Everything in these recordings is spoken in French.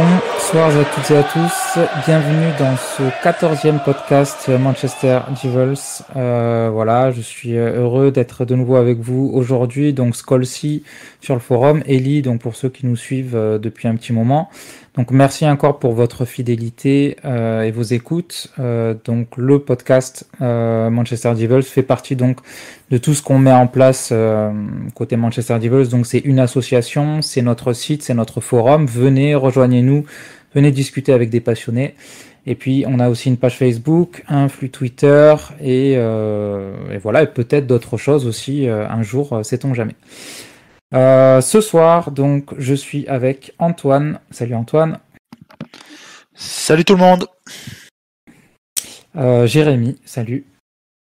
Bonsoir à toutes et à tous, bienvenue dans ce 14e podcast Manchester Devils. Voilà, je suis heureux d'être de nouveau avec vous aujourd'hui, donc Skolcy sur le forum, Ellie, donc pour ceux qui nous suivent depuis un petit moment. Donc merci encore pour votre fidélité et vos écoutes. Donc le podcast Manchester Devils fait partie donc de tout ce qu'on met en place côté Manchester Devils. Donc c'est une association, c'est notre site, c'est notre forum. Venez, rejoignez-nous, venez discuter avec des passionnés. Et puis on a aussi une page Facebook, un flux Twitter et voilà, et peut-être d'autres choses aussi un jour, sait-on jamais. Ce soir, donc, je suis avec Antoine. Salut Antoine. Salut tout le monde. Jérémy, salut.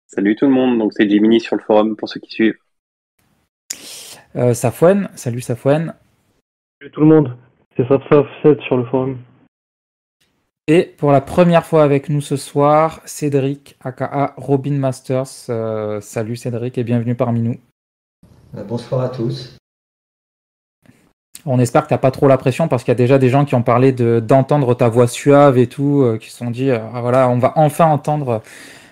Salut tout le monde, donc c'est Jiminy sur le forum pour ceux qui suivent. Safouane, salut Safouane. Salut tout le monde, c'est Saf7 sur le forum. Et pour la première fois avec nous ce soir, Cédric, aka Robin Masters. Salut Cédric et bienvenue parmi nous. Bonsoir à tous. On espère que tu n'as pas trop la pression parce qu'il y a déjà des gens qui ont parlé d'entendre ta voix suave et tout, qui se sont dit voilà, on va enfin entendre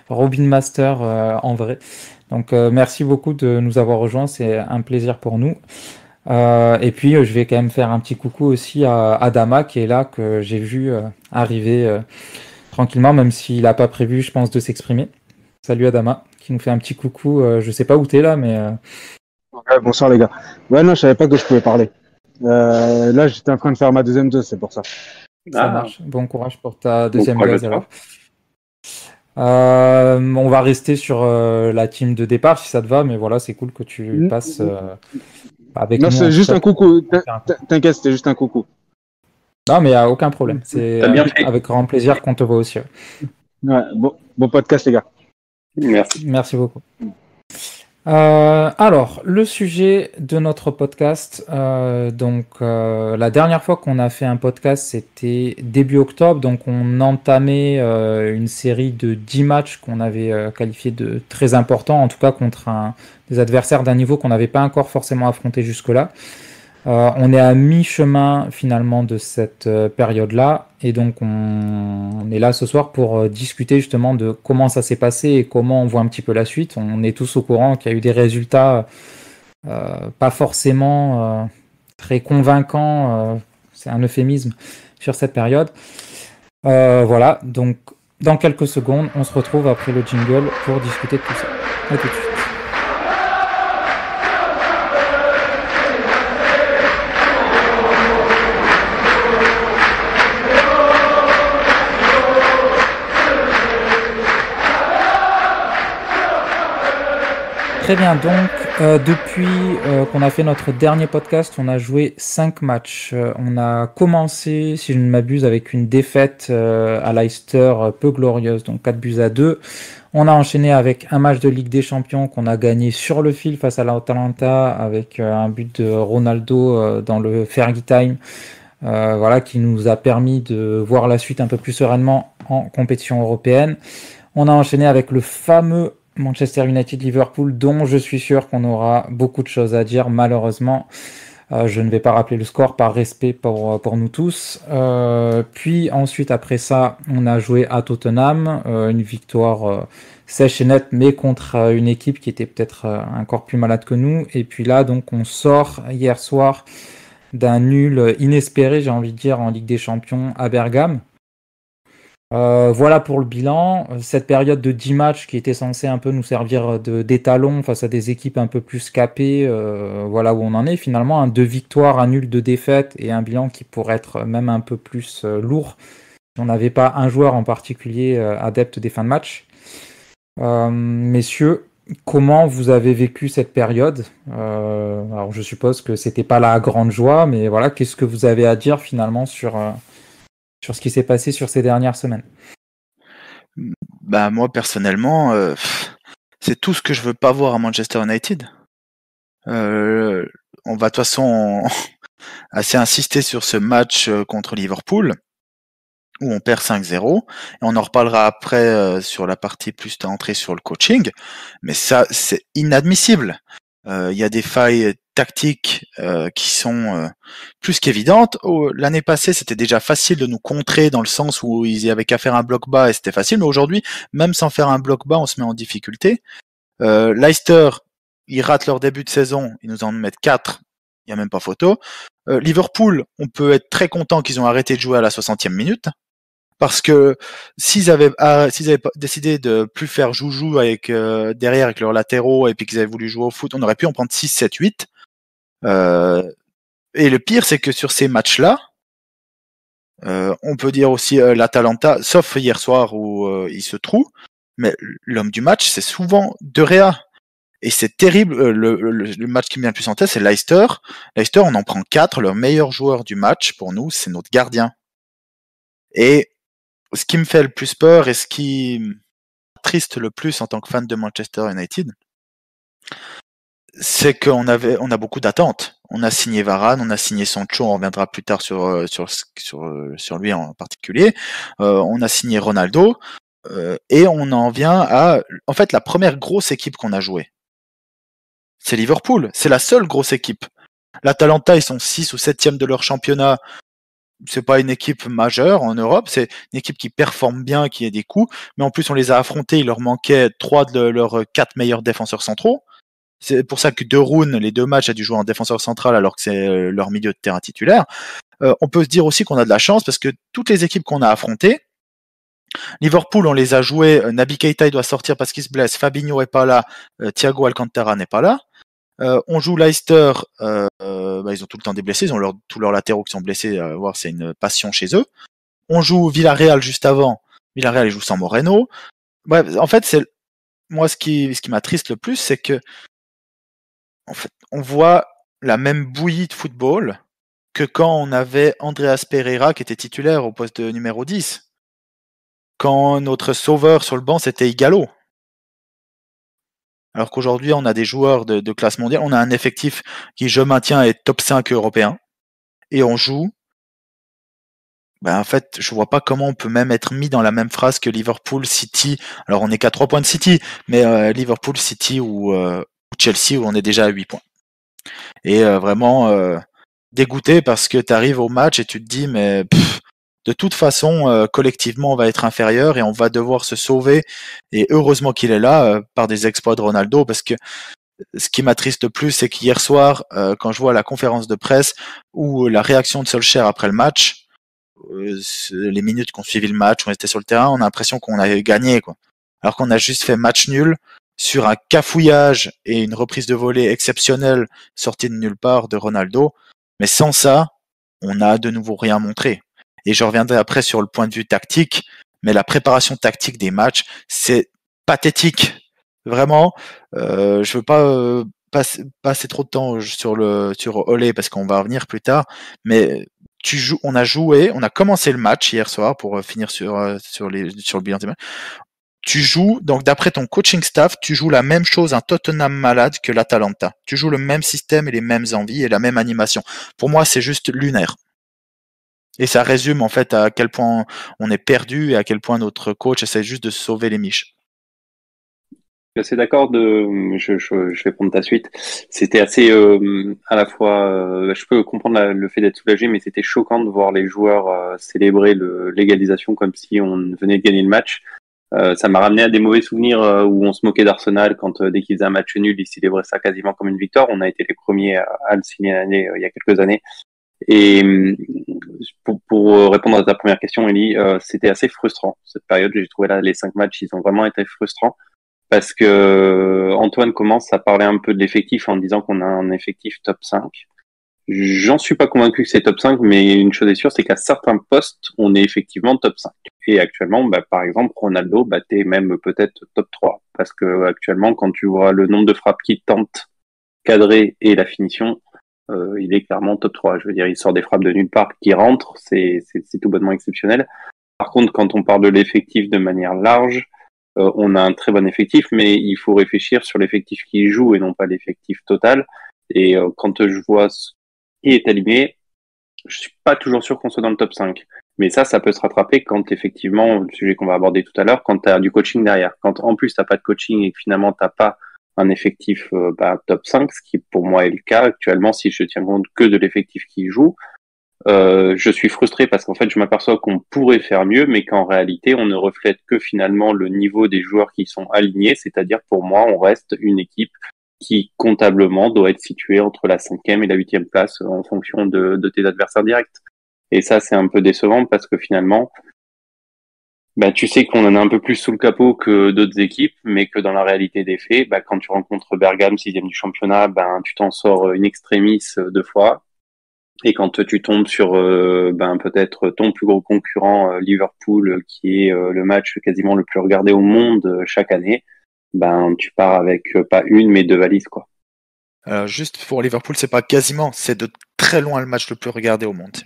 Robin Master en vrai. Donc merci beaucoup de nous avoir rejoints, c'est un plaisir pour nous. Et puis je vais quand même faire un petit coucou aussi à Adama qui est là, que j'ai vu arriver tranquillement, même s'il n'a pas prévu, je pense, de s'exprimer. Salut Adama, qui nous fait un petit coucou. Je sais pas où t'es là, mais... Ouais, bonsoir les gars. Ouais, non, je savais pas que je pouvais parler. Là, j'étais en train de faire ma deuxième dose, c'est pour ça. Ça marche. Bon courage pour ta deuxième dose alors. On va rester sur la team de départ si ça te va, mais voilà, c'est cool que tu passes avec nous. Non, c'est juste un coucou. T'inquiète, c'était juste un coucou. Non, mais il n'y a aucun problème. C'est avec grand plaisir qu'on te voit aussi. Ouais, bon podcast les gars. Merci beaucoup. Alors, le sujet de notre podcast, la dernière fois qu'on a fait un podcast, c'était début octobre, donc on entamait une série de 10 matchs qu'on avait qualifiés de très importants, en tout cas contre des adversaires d'un niveau qu'on n'avait pas encore forcément affronté jusque-là. On est à mi-chemin finalement de cette période-là, et donc on est là ce soir pour discuter justement de comment ça s'est passé et comment on voit un petit peu la suite. On est tous au courant qu'il y a eu des résultats pas forcément très convaincants, c'est un euphémisme, sur cette période. Voilà, donc dans quelques secondes, on se retrouve après le jingle pour discuter de tout ça. À tout de suite. Très bien, donc depuis qu'on a fait notre dernier podcast, on a joué 5 matchs. On a commencé, si je ne m'abuse, avec une défaite à Leicester peu glorieuse, donc 4-2. On a enchaîné avec un match de Ligue des Champions qu'on a gagné sur le fil face à l'Atalanta avec un but de Ronaldo dans le Fergie Time, voilà, qui nous a permis de voir la suite un peu plus sereinement en compétition européenne. On a enchaîné avec le fameux Manchester United-Liverpool, dont je suis sûr qu'on aura beaucoup de choses à dire, malheureusement. Je ne vais pas rappeler le score par respect pour nous tous. Puis ensuite, après ça, on a joué à Tottenham, une victoire sèche et nette, mais contre une équipe qui était peut-être encore plus malade que nous. Et puis là, donc, on sort hier soir d'un nul inespéré, j'ai envie de dire, en Ligue des Champions à Bergame. Voilà pour le bilan. Cette période de 10 matchs qui était censée un peu nous servir d'étalon face à des équipes un peu plus capées, voilà où on en est finalement. 2 victoires, un nul, 2 défaites et un bilan qui pourrait être même un peu plus lourd si on n'avait pas un joueur en particulier adepte des fins de match. Messieurs, comment vous avez vécu cette période ? Alors je suppose que c'était pas la grande joie, mais voilà, qu'est-ce que vous avez à dire finalement sur ce qui s'est passé sur ces dernières semaines? Bah moi personnellement, c'est tout ce que je veux pas voir à Manchester United. On va de toute façon assez insister sur ce match contre Liverpool où on perd 5-0 et on en reparlera après sur la partie plus entrée sur le coaching, mais ça c'est inadmissible. Il y a des failles tactiques qui sont plus qu'évidentes. L'année passée, c'était déjà facile de nous contrer dans le sens où ils y avaient qu'à faire un bloc bas et c'était facile. Mais aujourd'hui, même sans faire un bloc bas, on se met en difficulté. Leicester, ils ratent leur début de saison, ils nous en mettent 4. Il n'y a même pas photo. Liverpool, on peut être très content qu'ils ont arrêté de jouer à la 60e minute. Parce que s'ils avaient décidé de plus faire joujou avec derrière avec leurs latéraux et puis qu'ils avaient voulu jouer au foot, on aurait pu en prendre 6, 7, 8. Et le pire, c'est que sur ces matchs-là, on peut dire aussi l'Atalanta, sauf hier soir où il se trouve, mais l'homme du match, c'est souvent De Gea. Et c'est terrible, le match qui me vient le plus en tête, c'est Leicester. Leicester, on en prend 4, leur meilleur joueur du match, pour nous, c'est notre gardien. Et ce qui me fait le plus peur et ce qui m'attriste le plus en tant que fan de Manchester United, c'est qu'on a beaucoup d'attentes. On a signé Varane, on a signé Sancho, on reviendra plus tard sur lui en particulier. On a signé Ronaldo, et on en vient à, en fait, la première grosse équipe qu'on a jouée. C'est Liverpool, c'est la seule grosse équipe. L'Atalanta, ils sont 6 ou 7e de leur championnat. C'est pas une équipe majeure en Europe, c'est une équipe qui performe bien, qui a des coups, mais en plus on les a affrontés, il leur manquait 3 de leurs 4 meilleurs défenseurs centraux. C'est pour ça que De Roon, les 2 matchs, a dû jouer en défenseur central alors que c'est leur milieu de terrain titulaire. On peut se dire aussi qu'on a de la chance parce que toutes les équipes qu'on a affrontées, Liverpool, on les a joués, Naby Keita il doit sortir parce qu'il se blesse, Fabinho est pas là, Thiago Alcantara n'est pas là. On joue Leicester, ils ont tout le temps des blessés, ils ont tous leurs latéraux qui sont blessés, voir c'est une passion chez eux. On joue Villarreal juste avant, Villarreal ils jouent sans Moreno. Bref, en fait, c'est moi ce qui m'attriste le plus, c'est que en fait, on voit la même bouillie de football que quand on avait Andreas Pereira qui était titulaire au poste de numéro 10. Quand notre sauveur sur le banc c'était Igalo. Alors qu'aujourd'hui, on a des joueurs de classe mondiale, on a un effectif qui, je maintiens, est top 5 européen, et on joue. En fait, je vois pas comment on peut même être mis dans la même phrase que Liverpool, City. Alors, on n'est qu'à 3 points de City, mais Liverpool, City ou Chelsea, où on est déjà à 8 points. Et vraiment dégoûté parce que tu arrives au match et tu te dis, mais de toute façon, collectivement, on va être inférieur et on va devoir se sauver. Et heureusement qu'il est là par des exploits de Ronaldo, parce que ce qui m'attriste le plus, c'est qu'hier soir, quand je vois la conférence de presse ou la réaction de Solskjaer après le match, les minutes qu'on suivi le match, on était sur le terrain, on a l'impression qu'on avait gagné, quoi. Alors qu'on a juste fait match nul sur un cafouillage et une reprise de volée exceptionnelle sortie de nulle part de Ronaldo. Mais sans ça, on n'a de nouveau rien montré. Et je reviendrai après sur le point de vue tactique, mais la préparation tactique des matchs, c'est pathétique. Vraiment, je veux pas passer trop de temps sur Olé parce qu'on va revenir plus tard, mais on a commencé le match hier soir pour finir sur le bilan des matchs. Tu joues, donc d'après ton coaching staff, tu joues la même chose, un Tottenham malade que l'Atalanta. Tu joues le même système et les mêmes envies et la même animation. Pour moi, c'est juste lunaire. Et ça résume en fait à quel point on est perdu et à quel point notre coach essaie juste de sauver les miches. Je suis assez d'accord je vais prendre ta suite. C'était assez, à la fois, je peux comprendre le fait d'être soulagé, mais c'était choquant de voir les joueurs célébrer l'égalisation comme si on venait de gagner le match. Ça m'a ramené à des mauvais souvenirs où on se moquait d'Arsenal quand dès qu'ils faisaient un match nul, ils célébraient ça quasiment comme une victoire. On a été les premiers à le signer il y a quelques années. Et pour répondre à ta première question, Elie, c'était assez frustrant cette période. J'ai trouvé là les 5 matchs, ils ont vraiment été frustrants parce que Antoine commence à parler un peu de l'effectif en disant qu'on a un effectif top 5. J'en suis pas convaincu que c'est top 5, mais une chose est sûre, c'est qu'à certains postes, on est effectivement top 5. Et actuellement, par exemple, Ronaldo, t'es même peut-être top 3. Parce que actuellement, quand tu vois le nombre de frappes qu'il tente, cadré et la finition, il est clairement top 3. Je veux dire, il sort des frappes de nulle part qui rentrent, c'est tout bonnement exceptionnel. Par contre, quand on parle de l'effectif de manière large, on a un très bon effectif, mais il faut réfléchir sur l'effectif qui joue et non pas l'effectif total. Et quand je vois qui est aligné, je suis pas toujours sûr qu'on soit dans le top 5. Mais ça peut se rattraper quand effectivement, le sujet qu'on va aborder tout à l'heure, quand tu as du coaching derrière. Quand en plus t'as pas de coaching et que finalement t'as pas un effectif top 5, ce qui pour moi est le cas actuellement si je tiens compte que de l'effectif qui joue. Je suis frustré parce qu'en fait je m'aperçois qu'on pourrait faire mieux, mais qu'en réalité on ne reflète que finalement le niveau des joueurs qui sont alignés, c'est-à-dire pour moi on reste une équipe qui comptablement doit être située entre la 5e et la 8e place en fonction de tes adversaires directs. Et ça c'est un peu décevant parce que finalement tu sais qu'on en a un peu plus sous le capot que d'autres équipes, mais que dans la réalité des faits, quand tu rencontres Bergame, 6e du championnat, tu t'en sors in extremis 2 fois. Et quand tu tombes sur peut-être ton plus gros concurrent, Liverpool, qui est le match quasiment le plus regardé au monde chaque année, tu pars avec pas une, mais 2 valises, quoi. Juste pour Liverpool, c'est pas quasiment, c'est de très loin le match le plus regardé au monde.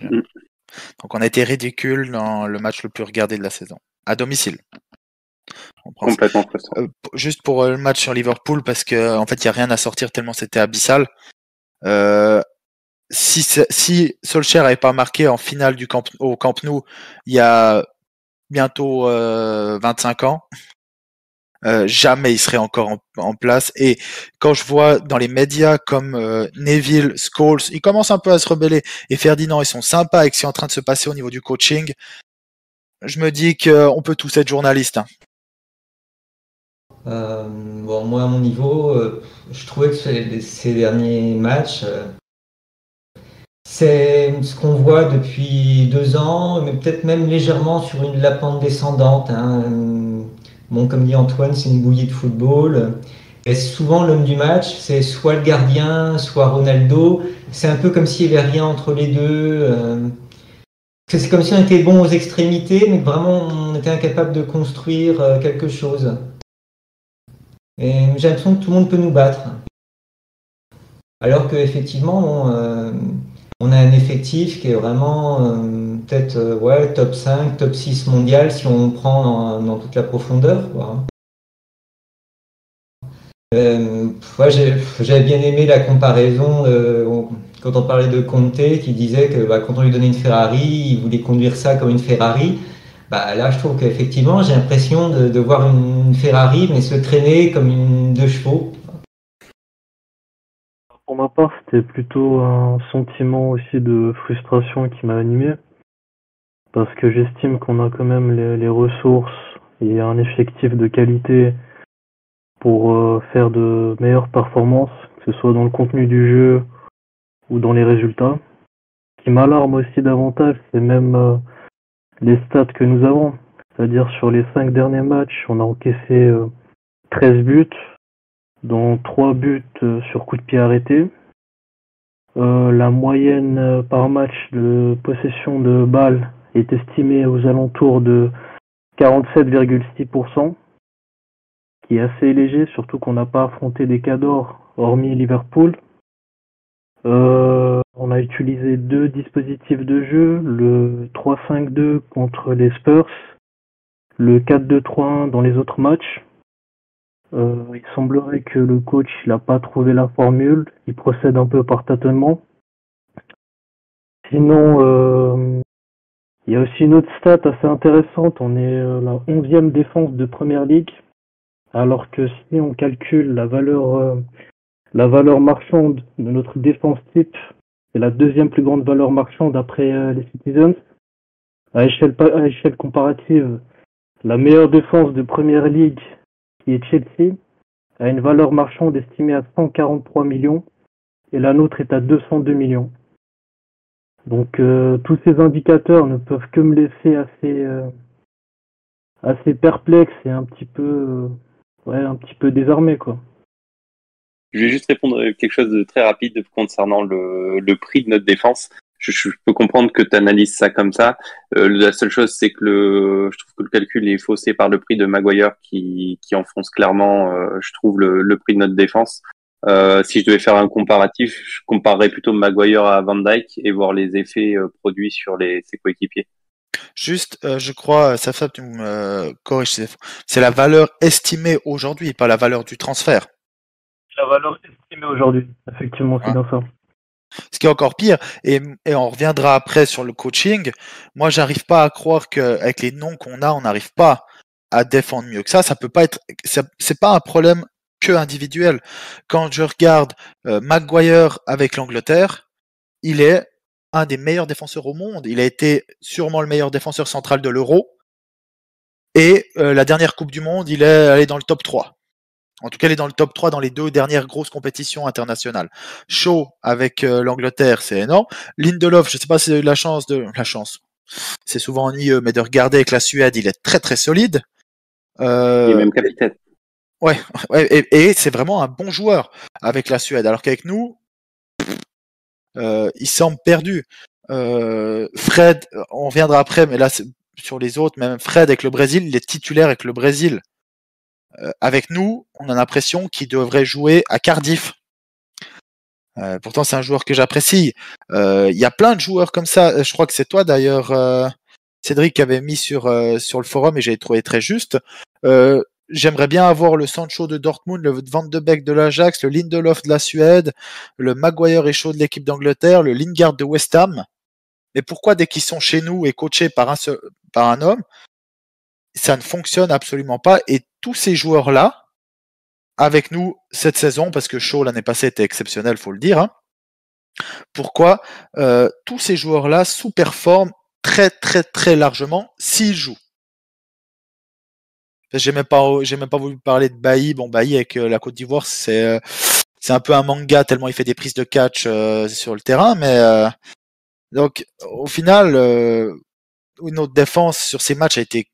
Donc on a été ridicule dans le match le plus regardé de la saison, à domicile. Complètement frustrant. Juste pour le match sur Liverpool, parce que en fait il y a rien à sortir tellement c'était abyssal. Si Solskjaer n'avait pas marqué en finale au Camp Nou il y a bientôt 25 ans, jamais il serait encore en place. Et quand je vois dans les médias comme Neville, Scholes, ils commencent un peu à se rebeller, et Ferdinand, ils sont sympas avec ce qui est en train de se passer au niveau du coaching, je me dis qu'on peut tous être journalistes. Moi à mon niveau, je trouvais que ces derniers matchs, c'est ce qu'on voit depuis 2 ans, mais peut-être même légèrement sur la pente descendante. Comme dit Antoine, c'est une bouillie de football. Et souvent, l'homme du match, c'est soit le gardien, soit Ronaldo. C'est un peu comme s'il n'y avait rien entre les deux. C'est comme si on était bon aux extrémités, mais vraiment, on était incapable de construire quelque chose. Et j'ai l'impression que tout le monde peut nous battre. Alors qu'effectivement, on a un effectif qui est vraiment peut-être top 5, top 6 mondial si on prend dans toute la profondeur, quoi. J'avais bien aimé la comparaison quand on parlait de Conte qui disait que quand on lui donnait une Ferrari, il voulait conduire ça comme une Ferrari. Là, je trouve qu'effectivement, j'ai l'impression de voir une Ferrari mais se traîner comme une 2 chevaux. Pour ma part, c'était plutôt un sentiment aussi de frustration qui m'a animé, parce que j'estime qu'on a quand même les ressources et un effectif de qualité pour faire de meilleures performances, que ce soit dans le contenu du jeu ou dans les résultats. Ce qui m'alarme aussi davantage, c'est même les stats que nous avons. C'est-à-dire sur les 5 derniers matchs, on a encaissé 13 buts, dont 3 buts sur coup de pied arrêté. La moyenne par match de possession de balles est estimée aux alentours de 47,6%, qui est assez léger, surtout qu'on n'a pas affronté des cadors hormis Liverpool. On a utilisé 2 dispositifs de jeu, le 3-5-2 contre les Spurs, le 4-2-3-1 dans les autres matchs. Il semblerait que le coach n'a pas trouvé la formule, il procède un peu par tâtonnement. Sinon, il y a aussi une autre stat assez intéressante, on est la 11e défense de Première Ligue, alors que si on calcule la valeur marchande de notre défense type, c'est la 2e plus grande valeur marchande après les Citizens. À échelle comparative, la meilleure défense de Première Ligue, qui est Chelsea, a une valeur marchande estimée à 143 millions et la nôtre est à 202 millions. Donc tous ces indicateurs ne peuvent que me laisser assez perplexe et un petit peu désarmé, quoi. Je vais juste répondre à quelque chose de très rapide concernant le prix de notre défense. Je peux comprendre que tu analyses ça comme ça. La seule chose, c'est que je trouve que le calcul est faussé par le prix de Maguire qui enfonce clairement, je trouve, le prix de notre défense. Si je devais faire un comparatif, je comparerais plutôt Maguire à Van Dijk et voir les effets produits sur ses coéquipiers. Juste, je crois, Safa, tu me corriges, c'est la valeur estimée aujourd'hui, pas la valeur du transfert. La valeur estimée aujourd'hui, effectivement, c'est bien ça. Ce qui est encore pire, et on reviendra après sur le coaching, moi j'arrive pas à croire qu'avec les noms qu'on a, on n'arrive pas à défendre mieux que ça. Ça peut pas être, c'est pas un problème que individuel. Quand je regarde Maguire avec l'Angleterre, il est un des meilleurs défenseurs au monde. Il a été sûrement le meilleur défenseur central de l'Euro. Et la dernière Coupe du Monde, il est allé dans le top 3. En tout cas, il est dans le top 3 dans les 2 dernières grosses compétitions internationales. Shaw avec l'Angleterre, c'est énorme. Lindelof, je ne sais pas si vous avez eu la chance. C'est souvent ennuyeux, mais de regarder avec la Suède, il est très très solide. Il est même capitaine. Ouais, et c'est vraiment un bon joueur avec la Suède. Alors qu'avec nous, il semble perdu. Fred, on reviendra après, mais là, sur les autres, même Fred avec le Brésil, il est titulaire avec le Brésil. Avec nous, on a l'impression qu'il devrait jouer à Cardiff. Pourtant, c'est un joueur que j'apprécie. Il y a plein de joueurs comme ça. Je crois que c'est toi d'ailleurs, Cédric, qui avait mis sur le forum et j'ai trouvé très juste. J'aimerais bien avoir le Sancho de Dortmund, le Van de Beek de l'Ajax, le Lindelof de la Suède, le Maguire et Shaw de l'équipe d'Angleterre, le Lingard de West Ham. Mais pourquoi dès qu'ils sont chez nous et coachés par un homme, ça ne fonctionne absolument pas. Et tous ces joueurs-là, avec nous cette saison, parce que Shaw l'année passée était exceptionnel, faut le dire. Hein, pourquoi tous ces joueurs-là sous-performent très très très largement s'ils jouent. J'ai même pas voulu parler de Bailly. Bon, Bailly avec la Côte d'Ivoire, c'est un peu un manga tellement il fait des prises de catch sur le terrain, mais donc au final, notre défense sur ces matchs a été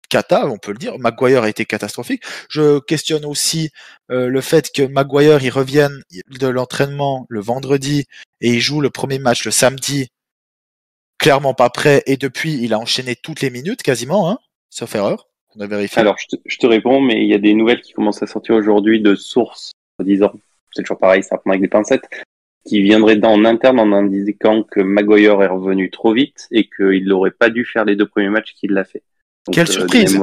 cata, on peut le dire. Maguire a été catastrophique. Je questionne aussi le fait que Maguire il revienne de l'entraînement le vendredi et il joue le premier match le samedi, clairement pas prêt, et depuis il a enchaîné toutes les minutes quasiment, hein, sauf erreur. On a vérifié. Alors, je te réponds, mais il y a des nouvelles qui commencent à sortir aujourd'hui de sources, disant, c'est toujours pareil, ça prend avec des pincettes, qui viendraient en interne en indiquant que Maguire est revenu trop vite et qu'il n'aurait pas dû faire les 2 premiers matchs qu'il l'a fait. Donc, quelle surprise!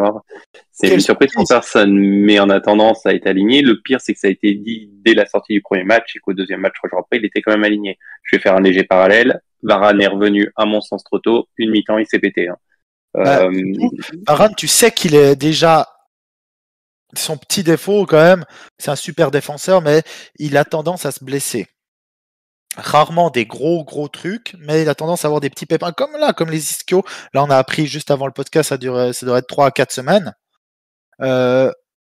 C'est une surprise pour personne, mais en attendant, ça a été aligné. Le pire, c'est que ça a été dit dès la sortie du premier match et qu'au deuxième match, 3 jours après, il était quand même aligné. Je vais faire un léger parallèle. Varane est revenu, à mon sens, trop tôt. Une mi-temps, il s'est pété. Hein. Varane, tu sais qu'il est déjà son petit défaut quand même, c'est un super défenseur, mais il a tendance à se blesser. Rarement des gros trucs, mais il a tendance à avoir des petits pépins comme les ischios. Là, on a appris juste avant le podcast, ça devrait être 3 à 4 semaines.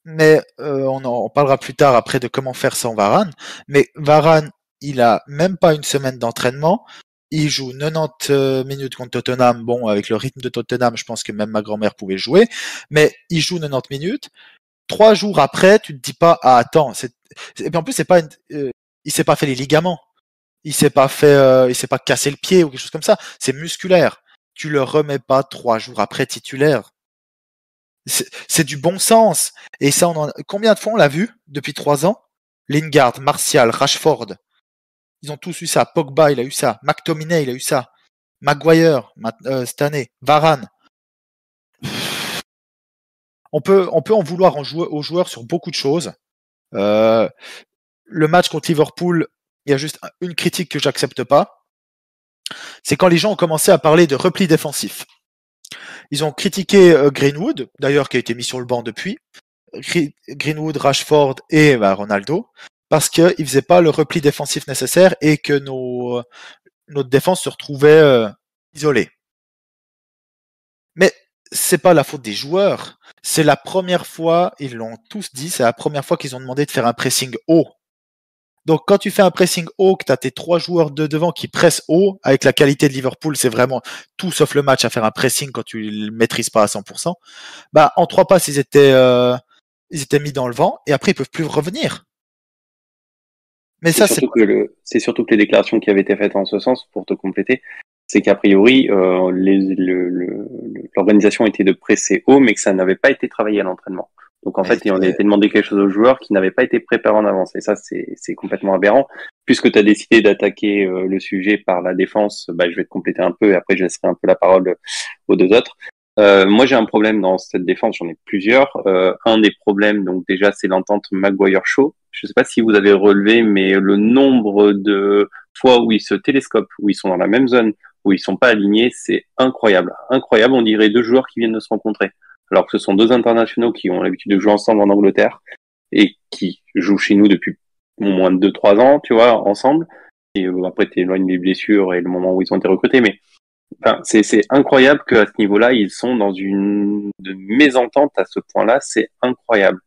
Mais on en parlera plus tard après de comment faire sans Varane. Mais Varane, il a même pas une semaine d'entraînement. Il joue 90 minutes contre Tottenham. Bon, avec le rythme de Tottenham, je pense que même ma grand-mère pouvait jouer. Mais il joue 90 minutes. 3 jours après, tu te dis pas, ah attends, et puis en plus c'est pas, il s'est pas fait les ligaments, il s'est pas cassé le pied ou quelque chose comme ça, c'est musculaire. Tu le remets pas 3 jours après titulaire. C'est du bon sens. Et ça, combien de fois on l'a vu depuis 3 ans? Lingard, Martial, Rashford, ils ont tous eu ça. Pogba, il a eu ça. McTominay, il a eu ça. Maguire, cette année. Varane. On peut en vouloir aux joueurs sur beaucoup de choses. Le match contre Liverpool, il y a juste une critique que j'accepte pas. C'est quand les gens ont commencé à parler de repli défensif. Ils ont critiqué Greenwood, d'ailleurs qui a été mis sur le banc depuis. Greenwood, Rashford et Ronaldo, parce qu'ils ne faisaient pas le repli défensif nécessaire et que notre défense se retrouvait isolée. Mais c'est pas la faute des joueurs. C'est la première fois, ils l'ont tous dit, c'est la première fois qu'ils ont demandé de faire un pressing haut. Donc quand tu fais un pressing haut, que tu as tes 3 joueurs de devant qui pressent haut, avec la qualité de Liverpool, c'est vraiment tout sauf le match à faire un pressing quand tu le maîtrises pas à 100%. Bah, en 3 passes, ils étaient mis dans le vent et après ils peuvent plus revenir. Mais ça, c'est surtout que les déclarations qui avaient été faites en ce sens, pour te compléter, c'est qu'a priori, l'organisation était de presser haut, mais que ça n'avait pas été travaillé à l'entraînement. Donc en fait, on a été demandé quelque chose aux joueurs qui n'avaient pas été préparés en avance. Et ça, c'est complètement aberrant. Puisque tu as décidé d'attaquer le sujet par la défense, bah, je vais te compléter un peu et après je laisserai un peu la parole aux 2 autres. Moi, j'ai un problème dans cette défense, j'en ai plusieurs. Un des problèmes, donc déjà, c'est l'entente Maguire-Shaw. Je ne sais pas si vous avez relevé, mais le nombre de fois où ils se télescopent, où ils sont dans la même zone, où ils sont pas alignés, c'est incroyable. Incroyable, on dirait 2 joueurs qui viennent de se rencontrer. Alors que ce sont 2 internationaux qui ont l'habitude de jouer ensemble en Angleterre. et qui jouent chez nous depuis au moins 2-3 ans, tu vois, ensemble. Et après, t'es éloigné des blessures et le moment où ils ont été recrutés, mais enfin, c'est incroyable qu'à ce niveau-là, ils sont dans une mésentente à ce point-là, c'est incroyable.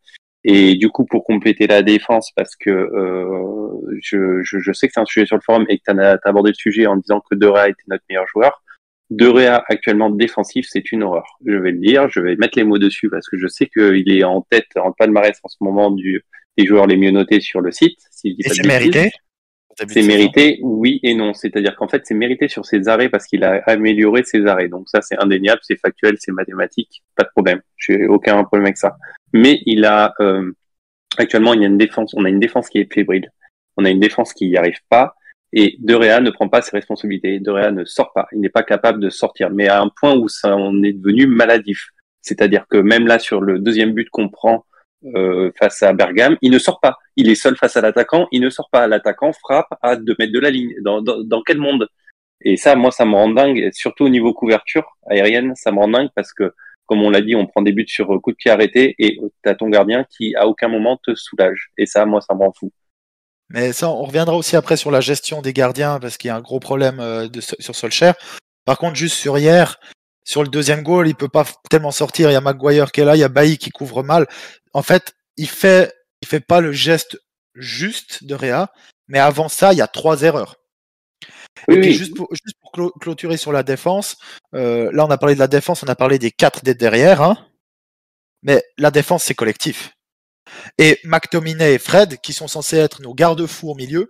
Et du coup, pour compléter la défense, parce que je sais que c'est un sujet sur le forum et que t'as abordé le sujet en disant que De Rea était notre meilleur joueur. De Rea, actuellement défensif, c'est une horreur. Je vais le dire, je vais mettre les mots dessus parce que je sais qu'il est en tête, en palmarès en ce moment des joueurs les mieux notés sur le site. Si je dis Et pas c'est de bêtises. mérité? C'est mérité, oui et non. C'est-à-dire qu'en fait, c'est mérité sur ses arrêts parce qu'il a amélioré ses arrêts. Donc ça, c'est indéniable, c'est factuel, c'est mathématique, pas de problème. J'ai aucun problème avec ça. Mais il a actuellement, il y a une défense. On a une défense qui est fébrile. On a une défense qui n'y arrive pas. Et De Rea ne prend pas ses responsabilités. De Rea ne sort pas. Il n'est pas capable de sortir. Mais à un point où ça, on est devenu maladif. C'est-à-dire que même là, sur le deuxième but qu'on prend face à Bergame, il ne sort pas. Il est seul face à l'attaquant, il ne sort pas. L'attaquant frappe à 2 mètres de la ligne. Dans quel monde? Et ça, moi, ça me rend dingue, surtout au niveau couverture aérienne, ça me rend dingue parce que, comme on l'a dit, on prend des buts sur coup de pied arrêté et t'as ton gardien qui, à aucun moment, te soulage. Et ça, moi, ça me rend fou. Mais ça, on reviendra aussi après sur la gestion des gardiens parce qu'il y a un gros problème sur Solskjaer. Par contre, juste sur hier, sur le deuxième goal, il peut pas tellement sortir. Il y a Maguire qui est là, il y a Bailly qui couvre mal. En fait, il fait pas le geste juste de Rea, mais avant ça, il y a 3 erreurs. Oui, Et puis oui. juste pour clôturer sur la défense, là on a parlé de la défense, on a parlé des 4 derrière, hein, mais la défense c'est collectif. Et McTominay et Fred, qui sont censés être nos garde-fous au milieu,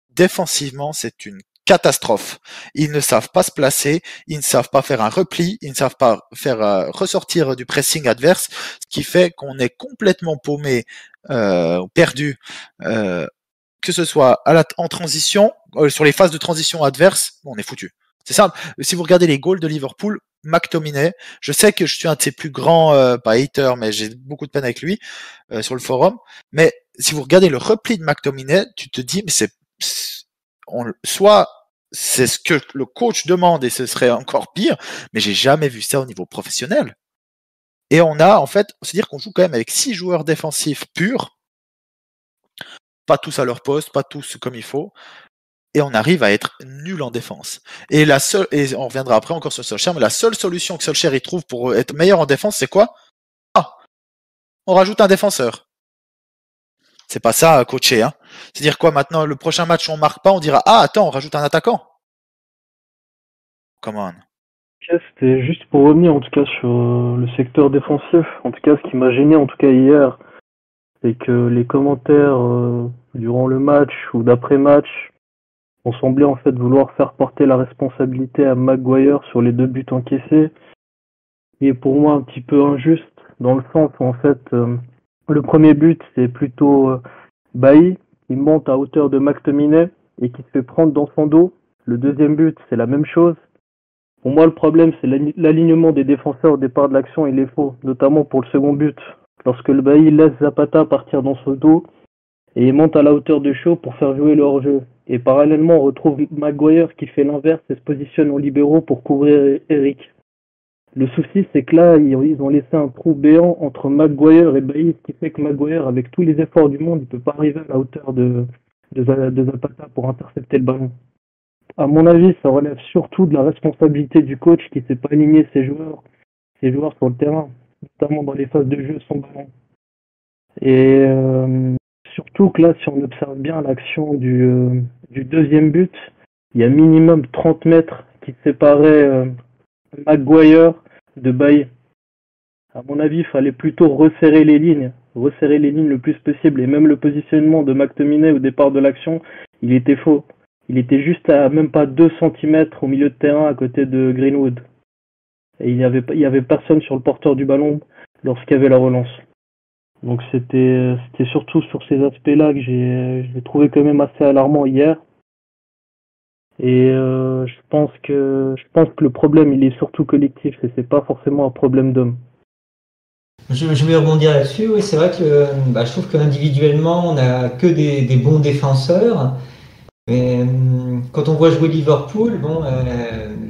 défensivement c'est une catastrophe. Ils ne savent pas se placer, ils ne savent pas faire un repli, ils ne savent pas faire ressortir du pressing adverse, ce qui fait qu'on est complètement paumé, perdu, que ce soit en transition, sur les phases de transition adverse, on est foutu. C'est simple. Si vous regardez les goals de Liverpool, McTominay, je sais que je suis un de ses plus grands, pas hater, mais j'ai beaucoup de peine avec lui sur le forum. Mais si vous regardez le repli de McTominay, tu te dis, mais soit c'est ce que le coach demande et ce serait encore pire, mais j'ai jamais vu ça au niveau professionnel. Et on a, en fait, c'est-à-dire qu'on joue quand même avec 6 joueurs défensifs purs, pas tous à leur poste, pas tous comme il faut, et on arrive à être nul en défense. Et on reviendra après encore sur Solskjaer, mais la seule solution que Solskjaer y trouve pour être meilleur en défense, c'est quoi? On rajoute un défenseur. C'est pas ça, coacher, hein. C'est-à-dire quoi, maintenant, le prochain match, on marque pas, on dira, attends, on rajoute un attaquant. Come on. C'était juste pour revenir en tout cas sur le secteur défensif. En tout cas, ce qui m'a gêné en tout cas hier, c'est que les commentaires durant le match ou d'après-match ont semblé en fait vouloir faire porter la responsabilité à Maguire sur les 2 buts encaissés. Et pour moi un petit peu injuste, dans le sens où en fait le premier but c'est plutôt Bailly qui monte à hauteur de McTominay et qui se fait prendre dans son dos. Le deuxième but c'est la même chose. Pour moi le problème c'est l'alignement des défenseurs au départ de l'action, il est faux, notamment pour le second but. Lorsque le Bailly laisse Zapata partir dans son dos et il monte à la hauteur de Shaw pour faire jouer le hors-jeu. Et parallèlement on retrouve Maguire qui fait l'inverse et se positionne en libéraux pour couvrir Eric. Le souci, c'est que là, ils ont laissé un trou béant entre Maguire et Bailly, ce qui fait que Maguire, avec tous les efforts du monde, il peut pas arriver à la hauteur de Zapata pour intercepter le ballon. À mon avis, ça relève surtout de la responsabilité du coach qui s'est pas aligné ses joueurs sur le terrain, notamment dans les phases de jeu sans ballon. Et surtout que là, si on observe bien l'action du deuxième but, il y a minimum 30 mètres qui séparaient Maguire de Bailly. À mon avis, il fallait plutôt resserrer les lignes le plus possible, et même le positionnement de McTominay au départ de l'action, il était faux. Il était juste à même pas 2 cm au milieu de terrain à côté de Greenwood. Et il y avait personne sur le porteur du ballon lorsqu'il y avait la relance. Donc c'était surtout sur ces aspects-là que j'ai trouvé quand même assez alarmant hier. Et je pense que le problème il est surtout collectif et c'est pas forcément un problème d'homme. Je vais rebondir là-dessus. Oui, c'est vrai que je trouve qu'individuellement on n'a que des bons défenseurs. Mais quand on voit jouer Liverpool,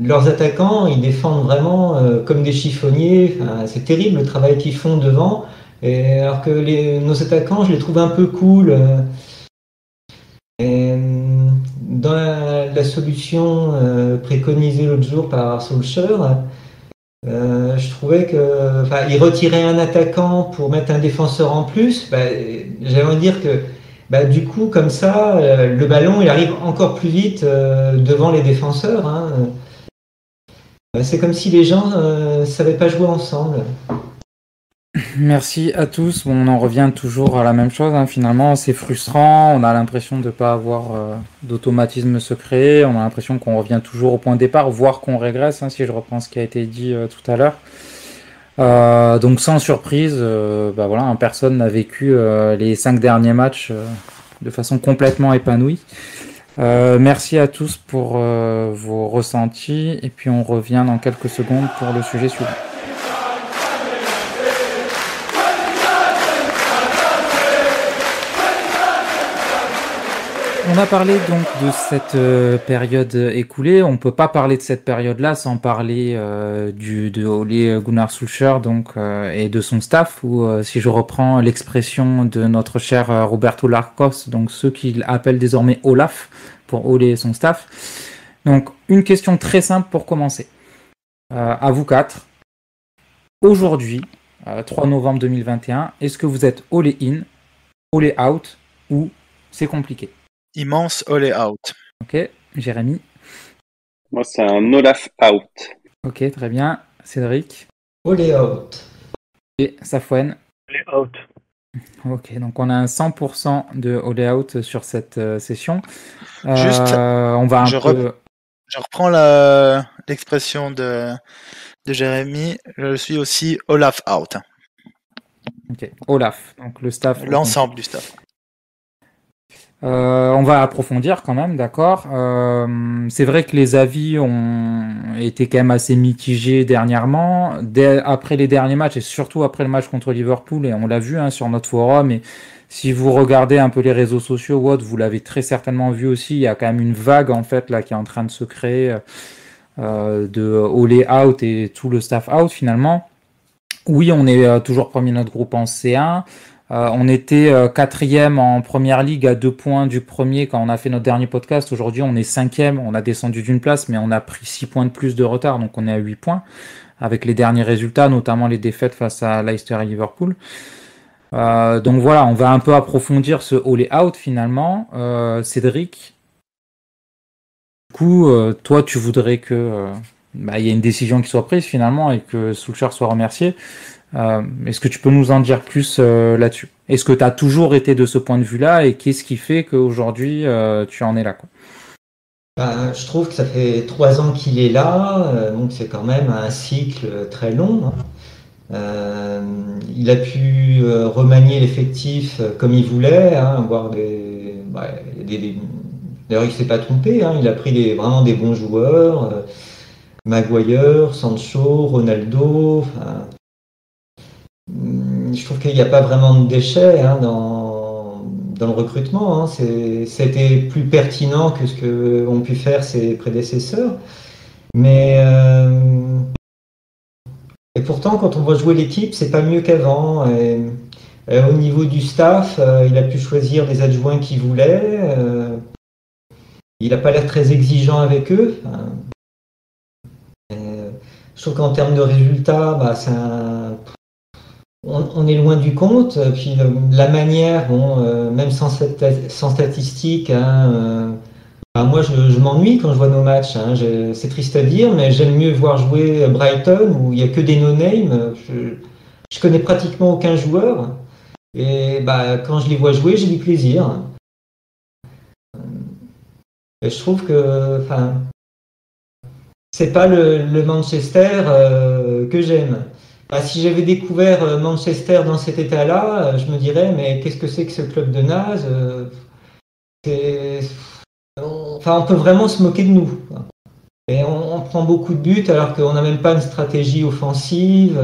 leurs attaquants ils défendent vraiment comme des chiffonniers. Enfin, c'est terrible le travail qu'ils font devant. Et alors que nos attaquants, je les trouve un peu cool. Et, dans la solution préconisée l'autre jour par Solskjaer, je trouvais que, il retirait un attaquant pour mettre un défenseur en plus. J'avais envie de dire que, du coup, comme ça, le ballon, il arrive encore plus vite devant les défenseurs. Hein. C'est comme si les gens savaient pas jouer ensemble. Merci à tous. Bon, on en revient toujours à la même chose, hein. Finalement, c'est frustrant. On a l'impression de ne pas avoir d'automatisme secret. On a l'impression qu'on revient toujours au point de départ, voire qu'on régresse, hein, si je reprends ce qui a été dit tout à l'heure. Donc, sans surprise, voilà, hein, personne n'a vécu les 5 derniers matchs de façon complètement épanouie. Merci à tous pour vos ressentis. Et puis, on revient dans quelques secondes pour le sujet suivant. On a parlé donc de cette période écoulée. On ne peut pas parler de cette période-là sans parler de Ole Gunnar Solskjaer et de son staff, ou si je reprends l'expression de notre cher Roberto Larcos, donc ceux qu'il appelle désormais Olaf pour Ole et son staff. Donc une question très simple pour commencer. À vous quatre. Aujourd'hui, 3 novembre 2021, est-ce que vous êtes Ole in, Ole out ou c'est compliqué? Immense Ole out. Ok, Jérémy. Moi, c'est un Olaf out. Ok, très bien. Cédric. Ole out. Et Safouane. Ole out. Ok, donc on a un 100% de Ole out sur cette session. Juste, on va je reprends l'expression de Jérémy. Je suis aussi Olaf out. Ok, Olaf, donc le staff. L'ensemble du staff. On va approfondir quand même, d'accord. C'est vrai que les avis ont été quand même assez mitigés dernièrement. Après les derniers matchs et surtout après le match contre Liverpool, et on l'a vu sur notre forum, et si vous regardez un peu les réseaux sociaux, vous l'avez très certainement vu aussi, il y a quand même une vague en fait là qui est en train de se créer de Ole out et tout le staff out finalement. Oui, on est toujours premier de notre groupe en C1. On était 4e en première ligue à 2 points du premier quand on a fait notre dernier podcast. Aujourd'hui, on est 5e. On a descendu d'une place, mais on a pris 6 points de plus de retard. Donc, on est à 8 points avec les derniers résultats, notamment les défaites face à Leicester et Liverpool. Donc voilà, on va un peu approfondir ce Ole out finalement. Cédric, du coup, toi, tu voudrais que y ait une décision qui soit prise finalement et que Solskjaer soit remercié. Est-ce que tu peux nous en dire plus là-dessus? Est-ce que tu as toujours été de ce point de vue-là et qu'est-ce qui fait qu'aujourd'hui tu en es là, quoi? Je trouve que ça fait 3 ans qu'il est là, donc c'est quand même un cycle très long. Hein. Il a pu remanier l'effectif comme il voulait, avoir D'ailleurs, il ne s'est pas trompé, il a pris vraiment des bons joueurs, Maguire, Sancho, Ronaldo. Je trouve qu'il n'y a pas vraiment de déchets dans le recrutement. C'était plus pertinent que ce qu'ont pu faire ses prédécesseurs. Mais et pourtant, quand on voit jouer l'équipe, c'est pas mieux qu'avant. Au niveau du staff, il a pu choisir des adjoints qu'il voulait. Il n'a pas l'air très exigeant avec eux. Je trouve qu'en termes de résultats, on est loin du compte. Puis la manière, même sans statistiques, moi je m'ennuie quand je vois nos matchs. C'est triste à dire, mais j'aime mieux voir jouer Brighton où il n'y a que des no-name. Je connais pratiquement aucun joueur. Et quand je les vois jouer, j'ai du plaisir. Et je trouve que c'est pas le Manchester que j'aime. Si j'avais découvert Manchester dans cet état-là, je me dirais mais qu'est-ce que c'est que ce club de naze? On peut vraiment se moquer de nous. Et on prend beaucoup de buts alors qu'on n'a même pas une stratégie offensive.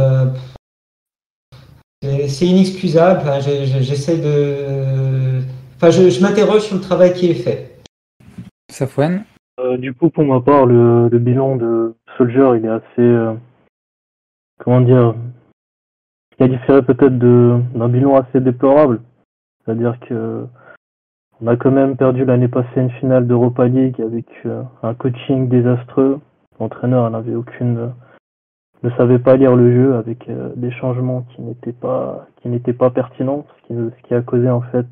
C'est inexcusable. J'essaie de. Je m'interroge sur le travail qui est fait. Safouane. Du coup, pour ma part, le bilan de Solskjaer, il est assez, comment dire, qualifierait peut-être d'un bilan assez déplorable. C'est-à-dire que on a quand même perdu l'année passée une finale d'Europa League avec un coaching désastreux. L'entraîneur ne savait pas lire le jeu avec des changements qui n'étaient pas pertinents, ce qui a causé en fait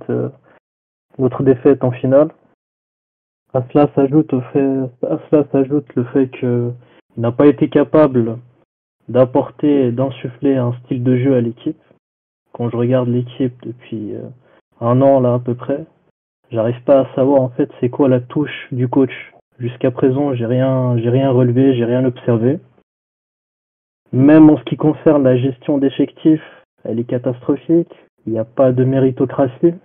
votre défaite en finale. À cela s'ajoute le fait qu'il n'a pas été capable d'apporter et d'insuffler un style de jeu à l'équipe. Quand je regarde l'équipe depuis un an là à peu près, j'arrive pas à savoir en fait c'est quoi la touche du coach. Jusqu'à présent, j'ai rien relevé, j'ai rien observé. Même en ce qui concerne la gestion d'effectifs, elle est catastrophique. Il n'y a pas de méritocratie,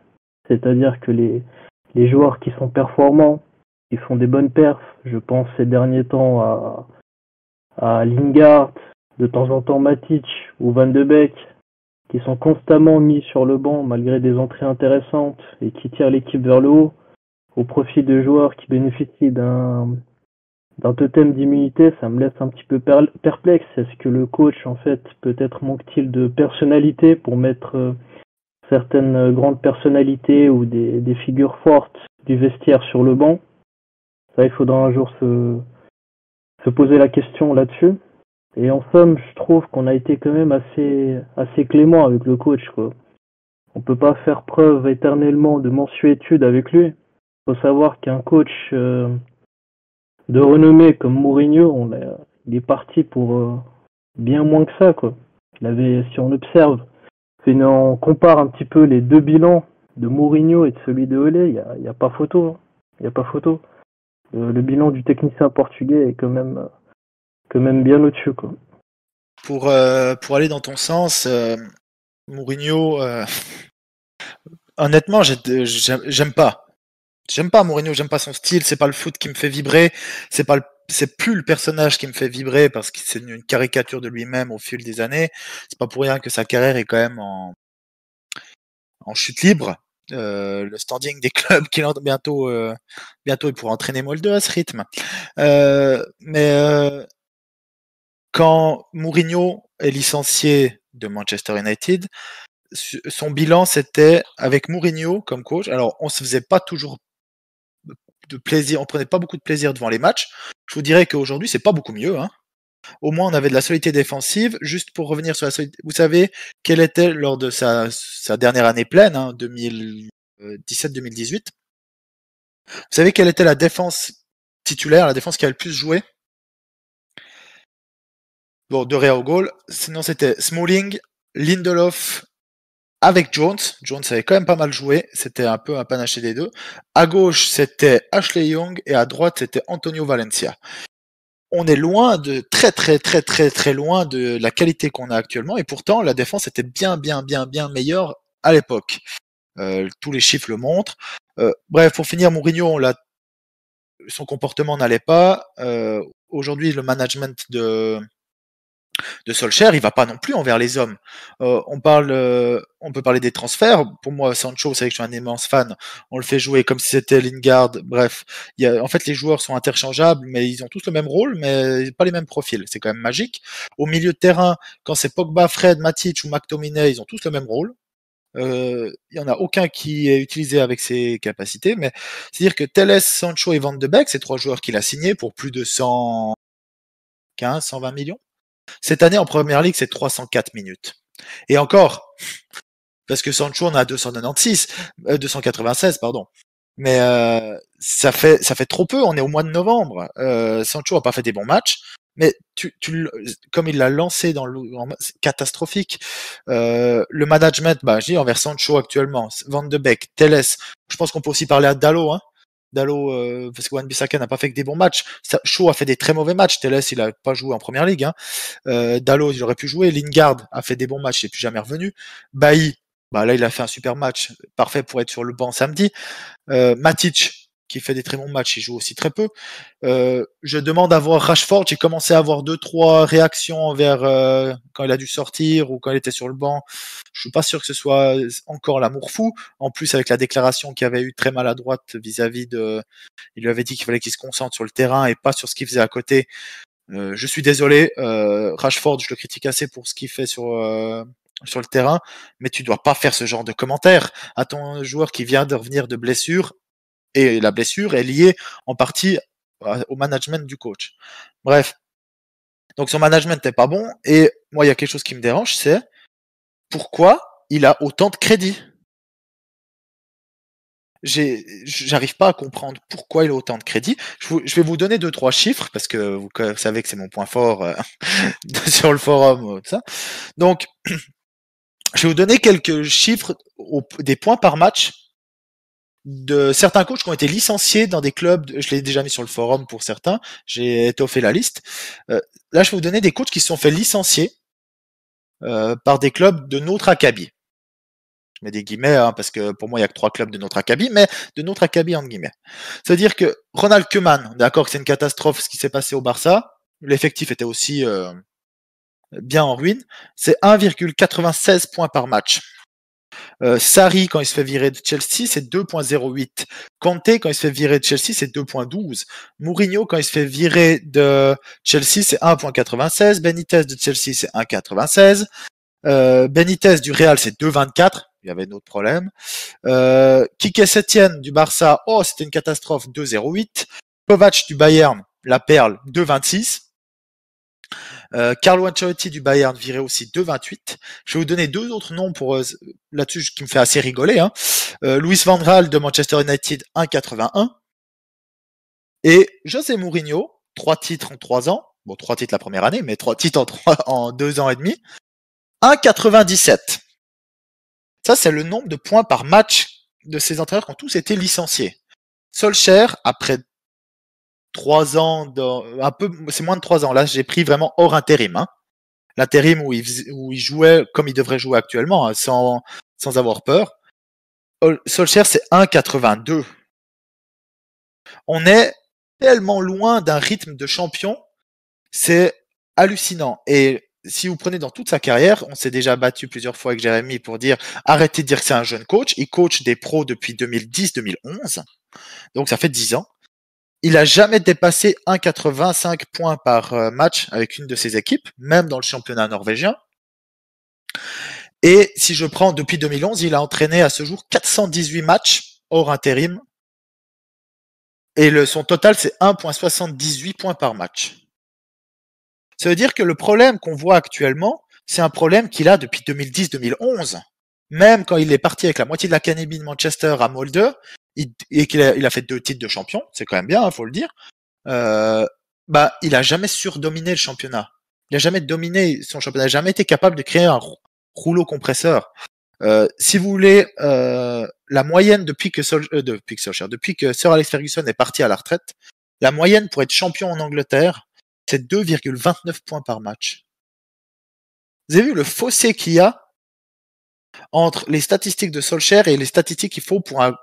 c'est-à-dire que les joueurs qui sont performants, qui font des bonnes perfs, je pense ces derniers temps à Lingard, de temps en temps Matic ou Van de Beek, qui sont constamment mis sur le banc malgré des entrées intéressantes et qui tirent l'équipe vers le haut, au profit de joueurs qui bénéficient d'un totem d'immunité, ça me laisse un petit peu perplexe. Est-ce que le coach, en fait, peut-être manque-t-il de personnalité pour mettre certaines grandes personnalités ou des figures fortes du vestiaire sur le banc? Ça, il faudra un jour se poser la question là-dessus. Et en somme, je trouve qu'on a été quand même assez clément avec le coach, quoi. On peut pas faire preuve éternellement de mansuétude avec lui. Il faut savoir qu'un coach de renommée comme Mourinho, il est parti pour bien moins que ça, quoi. Si on observe, si on compare un petit peu les deux bilans de Mourinho et de celui de Ole, il y a pas photo, hein. Il y a pas photo. Le bilan du technicien portugais est quand même bien au-dessus, quoi. Pour aller dans ton sens, Mourinho, honnêtement, j'aime pas. J'aime pas Mourinho, j'aime pas son style, c'est pas le foot qui me fait vibrer, c'est plus le personnage qui me fait vibrer parce que c'est une caricature de lui-même au fil des années. C'est pas pour rien que sa carrière est quand même en chute libre. Le standing des clubs qu'il entre bientôt, il pourra entraîner Molde à ce rythme. Mais quand Mourinho est licencié de Manchester United, son bilan c'était avec Mourinho comme coach. Alors on se faisait pas toujours de plaisir, on prenait pas beaucoup de plaisir devant les matchs. Je vous dirais qu'aujourd'hui c'est pas beaucoup mieux, hein. Au moins on avait de la solidité défensive. Juste pour revenir sur la solidité, vous savez quelle était lors de sa dernière année pleine, hein, 2017-2018. Vous savez quelle était la défense titulaire, la défense qui a le plus joué? Bon, De Gea au goal. Sinon c'était Smalling, Lindelof avec Jones. Jones avait quand même pas mal joué. C'était un peu un panaché des deux. À gauche c'était Ashley Young et à droite c'était Antonio Valencia. On est loin de très loin de la qualité qu'on a actuellement et pourtant la défense était bien meilleure à l'époque. Tous les chiffres le montrent. Bref, pour finir, Mourinho, son comportement n'allait pas. Aujourd'hui, le management de Solskjaer, il va pas non plus envers les hommes. On peut parler des transferts. Pour moi, Sancho, vous savez que je suis un immense fan. On le fait jouer comme si c'était Lingard. Bref, en fait, les joueurs sont interchangeables, mais ils ont tous le même rôle, mais pas les mêmes profils. C'est quand même magique. Au milieu de terrain, quand c'est Pogba, Fred, Matic ou McTominay, ils ont tous le même rôle. Il y en a aucun qui est utilisé avec ses capacités, mais c'est-à-dire que Telles, Sancho et Van de Beek, c'est trois joueurs qu'il a signés pour plus de 115, 120 millions. Cette année en Première Ligue, c'est 304 minutes. Et encore, parce que Sancho en a 296, pardon. Mais ça fait trop peu. On est au mois de novembre. Sancho a pas fait des bons matchs, mais comme il l'a lancé c'est catastrophique. Le management, je dis envers Sancho actuellement, Van de Beek, Telles. Je pense qu'on peut aussi parler à Dalot, hein. Dalot, parce que Wan-Bissaka n'a pas fait que des bons matchs. Shaw a fait des très mauvais matchs. Telles, il a pas joué en Première Ligue, hein. Dalot, il aurait pu jouer. Lingard a fait des bons matchs, il n'est plus jamais revenu. Bailly, là, il a fait un super match, parfait pour être sur le banc samedi. Matic, qui fait des très bons matchs, il joue aussi très peu. Je demande à voir Rashford, j'ai commencé à avoir 2-3 réactions envers quand il a dû sortir ou quand il était sur le banc. Je suis pas sûr que ce soit encore l'amour fou. En plus, avec la déclaration qu'il avait eu très maladroite vis-à-vis de... Il lui avait dit qu'il fallait qu'il se concentre sur le terrain et pas sur ce qu'il faisait à côté. Je suis désolé, Rashford, je le critique assez pour ce qu'il fait sur sur le terrain, mais tu dois pas faire ce genre de commentaires à ton joueur qui vient de revenir de blessure, et la blessure est liée en partie au management du coach. Bref. Donc son management n'est pas bon, et moi il y a quelque chose qui me dérange, c'est pourquoi il a autant de crédit. J'arrive pas à comprendre pourquoi il a autant de crédit. Je vais vous donner 2-3 chiffres, parce que vous savez que c'est mon point fort sur le forum, tout ça. Donc, je vais vous donner quelques chiffres des points par match de certains coachs qui ont été licenciés dans des clubs. Je l'ai déjà mis sur le forum pour certains. J'ai étoffé la liste. Là, je vais vous donner des coachs qui se sont fait licencier par des clubs de notre acabit. Je mets des guillemets, hein, parce que pour moi, il n'y a que 3 clubs de notre acabit, mais de notre acabit entre guillemets. C'est-à-dire que Ronald Koeman, d'accord que c'est une catastrophe ce qui s'est passé au Barça, l'effectif était aussi bien en ruine, c'est 1,96 points par match. Sarri, quand il se fait virer de Chelsea, c'est 2,08. Conte, quand il se fait virer de Chelsea, c'est 2,12. Mourinho, quand il se fait virer de Chelsea, c'est 1,96. Benitez de Chelsea, c'est 1,96. Benitez du Real, c'est 2,24. Il y avait un autre problème. Quique Setien du Barça, oh, c'était une catastrophe, 2,08. Kovac du Bayern, la perle, 2,26. Carlo Ancelotti du Bayern viré aussi 2,28. Je vais vous donner 2 autres noms pour là-dessus qui me fait assez rigoler. Hein. Luis Van Gaal de Manchester United, 1,81. Et José Mourinho, 3 titres en 3 ans. Bon, 3 titres la première année, mais 3 titres en 2 ans et demi. 1,97. Ça, c'est le nombre de points par match de ces entraîneurs qui ont tous été licenciés. Solskjaer, après 3 ans, c'est moins de 3 ans. Là, j'ai pris vraiment hors intérim. Hein. L'intérim où il jouait comme il devrait jouer actuellement, hein, sans avoir peur. Solskjaer, c'est 1,82. On est tellement loin d'un rythme de champion, c'est hallucinant. Et si vous prenez dans toute sa carrière, on s'est déjà battu plusieurs fois avec Jérémy pour dire arrêtez de dire que c'est un jeune coach. Il coach des pros depuis 2010-2011, donc ça fait 10 ans. Il a jamais dépassé 1,85 points par match avec une de ses équipes, même dans le championnat norvégien. Et si je prends depuis 2011, il a entraîné à ce jour 418 matchs hors intérim. Et son total, c'est 1,78 points par match. Ça veut dire que le problème qu'on voit actuellement, c'est un problème qu'il a depuis 2010-2011. Même quand il est parti avec la moitié de l'académie de Manchester à Molde, et qu'il a fait 2 titres de champion, c'est quand même bien, faut le dire, il a jamais surdominé le championnat. Il a jamais dominé son championnat, il a jamais été capable de créer un rouleau compresseur. Si vous voulez, la moyenne depuis que Sir Alex Ferguson est parti à la retraite, la moyenne pour être champion en Angleterre, c'est 2,29 points par match. Vous avez vu le fossé qu'il y a entre les statistiques de Solskjaer et les statistiques qu'il faut pour un...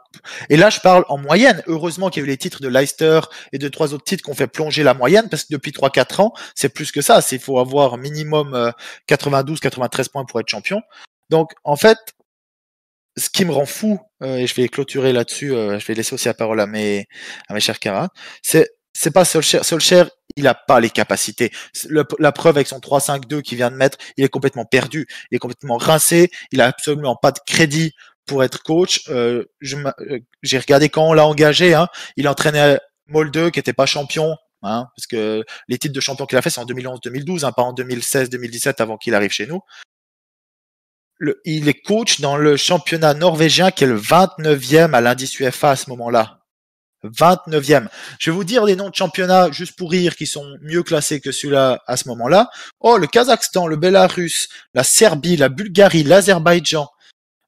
Et là, je parle en moyenne. Heureusement qu'il y a eu les titres de Leicester et de 3 autres titres qui ont fait plonger la moyenne, parce que depuis 3-4 ans, c'est plus que ça. Il faut avoir minimum 92-93 points pour être champion. Donc, en fait, ce qui me rend fou, et je vais clôturer là-dessus, je vais laisser aussi la parole à mes chers camarades, c'est pas Solskjaer. Solskjaer, il a pas les capacités. La preuve avec son 3-5-2 qu'il vient de mettre, il est complètement perdu. Il est complètement rincé. Il a absolument pas de crédit pour être coach. J'ai regardé quand on l'a engagé. Hein, il entraînait Molde, qui était pas champion. Hein, parce que les titres de champion qu'il a fait, c'est en 2011-2012, hein, pas en 2016-2017 avant qu'il arrive chez nous. Il est coach dans le championnat norvégien qui est le 29e à l'indice UEFA à ce moment-là. 29e. Je vais vous dire des noms de championnats juste pour rire qui sont mieux classés que celui-là à ce moment-là. Oh, le Kazakhstan, le Bélarus, la Serbie, la Bulgarie, l'Azerbaïdjan,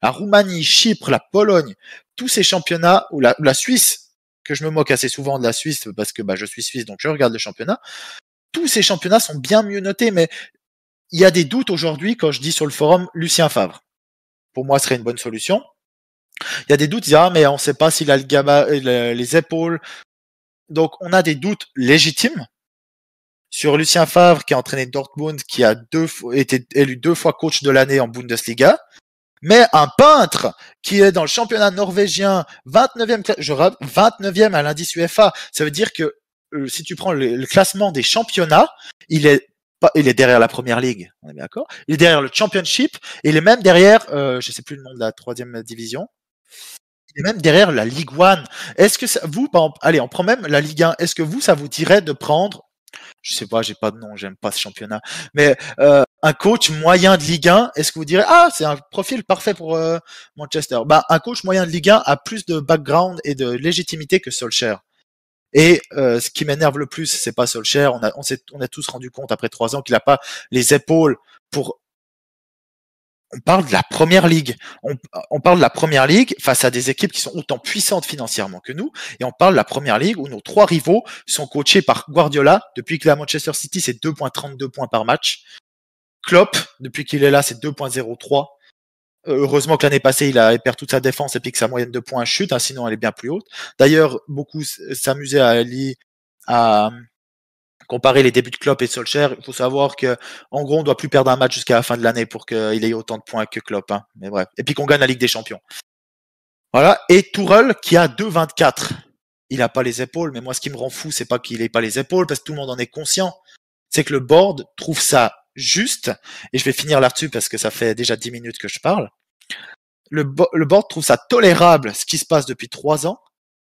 la Roumanie, Chypre, la Pologne, tous ces championnats, ou la Suisse, que je me moque assez souvent de la Suisse parce que je suis suisse donc je regarde le championnat. Tous ces championnats sont bien mieux notés, mais il y a des doutes aujourd'hui quand je dis sur le forum Lucien Favre. Pour moi, ce serait une bonne solution. Il y a des doutes, mais on ne sait pas s'il a les épaules. Donc, on a des doutes légitimes sur Lucien Favre, qui a entraîné Dortmund, qui a été élu 2 fois coach de l'année en Bundesliga. Mais un peintre qui est dans le championnat norvégien, 29e à l'indice UEFA, ça veut dire que si tu prends le classement des championnats, il est il est derrière la Première Ligue, on est bien d'accord. Il est derrière le Championship et il est même derrière, je sais plus le nom de la 3e division. Il est même derrière la Ligue 1. Est-ce que vous, par exemple, allez, on prend même la Ligue 1. Est-ce que ça vous dirait de prendre, je sais pas, j'ai pas de nom, j'aime pas ce championnat, mais un coach moyen de Ligue 1, est-ce que vous direz, ah, c'est un profil parfait pour Manchester? Un coach moyen de Ligue 1 a plus de background et de légitimité que Solskjaer. Et ce qui m'énerve le plus, c'est pas Solskjaer. On a tous rendu compte après 3 ans qu'il a pas les épaules pour. On parle de la Première Ligue. On parle de la Première Ligue face à des équipes qui sont autant puissantes financièrement que nous. Et on parle de la Première Ligue où nos 3 rivaux sont coachés par Guardiola. Depuis qu'il est à Manchester City, c'est 2,32 points par match. Klopp, depuis qu'il est là, c'est 2,03. Heureusement que l'année passée, il perd toute sa défense et puis que sa moyenne de points chute, hein, sinon elle est bien plus haute. D'ailleurs, beaucoup s'amusaient à comparer les débuts de Klopp et de Solskjaer. Il faut savoir que, en gros, on doit plus perdre un match jusqu'à la fin de l'année pour qu'il ait autant de points que Klopp, hein. Mais bref. Et puis qu'on gagne la Ligue des Champions. Voilà. Et Tourelle, qui a 2,24. Il a pas les épaules, mais moi, ce qui me rend fou, c'est pas qu'il ait pas les épaules, parce que tout le monde en est conscient. C'est que le board trouve ça juste, et je vais finir là-dessus parce que ça fait déjà 10 minutes que je parle. Le board trouve ça tolérable, ce qui se passe depuis 3 ans.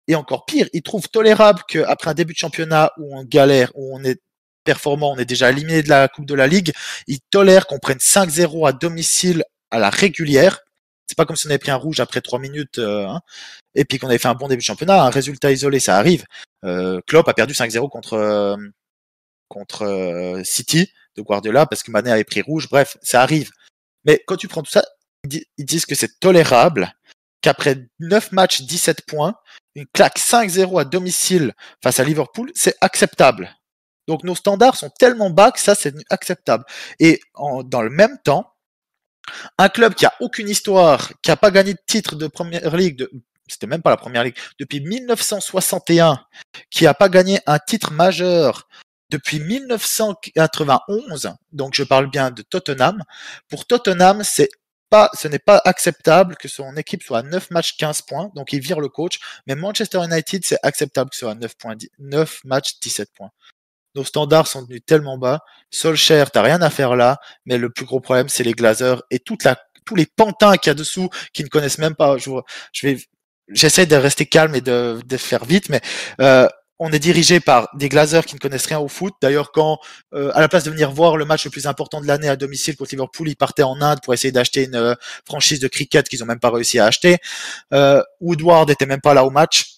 Et encore pire, il trouve tolérable qu'après un début de championnat où on galère, où on est performant, on est déjà éliminé de la Coupe de la Ligue, il tolère qu'on prenne 5-0 à domicile à la régulière. C'est pas comme si on avait pris un rouge après 3 minutes, hein, et puis qu'on avait fait un bon début de championnat. Un résultat isolé, ça arrive. Klopp a perdu 5-0 contre City de Guardiola parce que Mané avait pris rouge. Bref, ça arrive. Mais quand tu prends tout ça, ils disent que c'est tolérable, qu'après 9 matchs, 17 points, une claque 5-0 à domicile face à Liverpool, c'est acceptable. Donc nos standards sont tellement bas que ça, c'est acceptable. Et dans le même temps, un club qui a aucune histoire, qui a pas gagné de titre de Première Ligue, c'était même pas la Première Ligue, depuis 1961, qui a pas gagné un titre majeur depuis 1991, donc je parle bien de Tottenham. Pour Tottenham, ce n'est pas acceptable que son équipe soit à 9 matchs 15 points, donc il vire le coach, mais Manchester United, c'est acceptable que ce soit à 9 matchs 17 points. Nos standards sont devenus tellement bas. Solskjaer, t'as rien à faire là, mais le plus gros problème, c'est les Glazers et tous les pantins qu'il y a dessous qui ne connaissent même pas. J'essaie de rester calme et de faire vite, mais on est dirigé par des Glazers qui ne connaissent rien au foot. D'ailleurs, quand à la place de venir voir le match le plus important de l'année à domicile contre Liverpool, ils partaient en Inde pour essayer d'acheter une franchise de cricket qu'ils ont même pas réussi à acheter. Woodward était même pas là au match.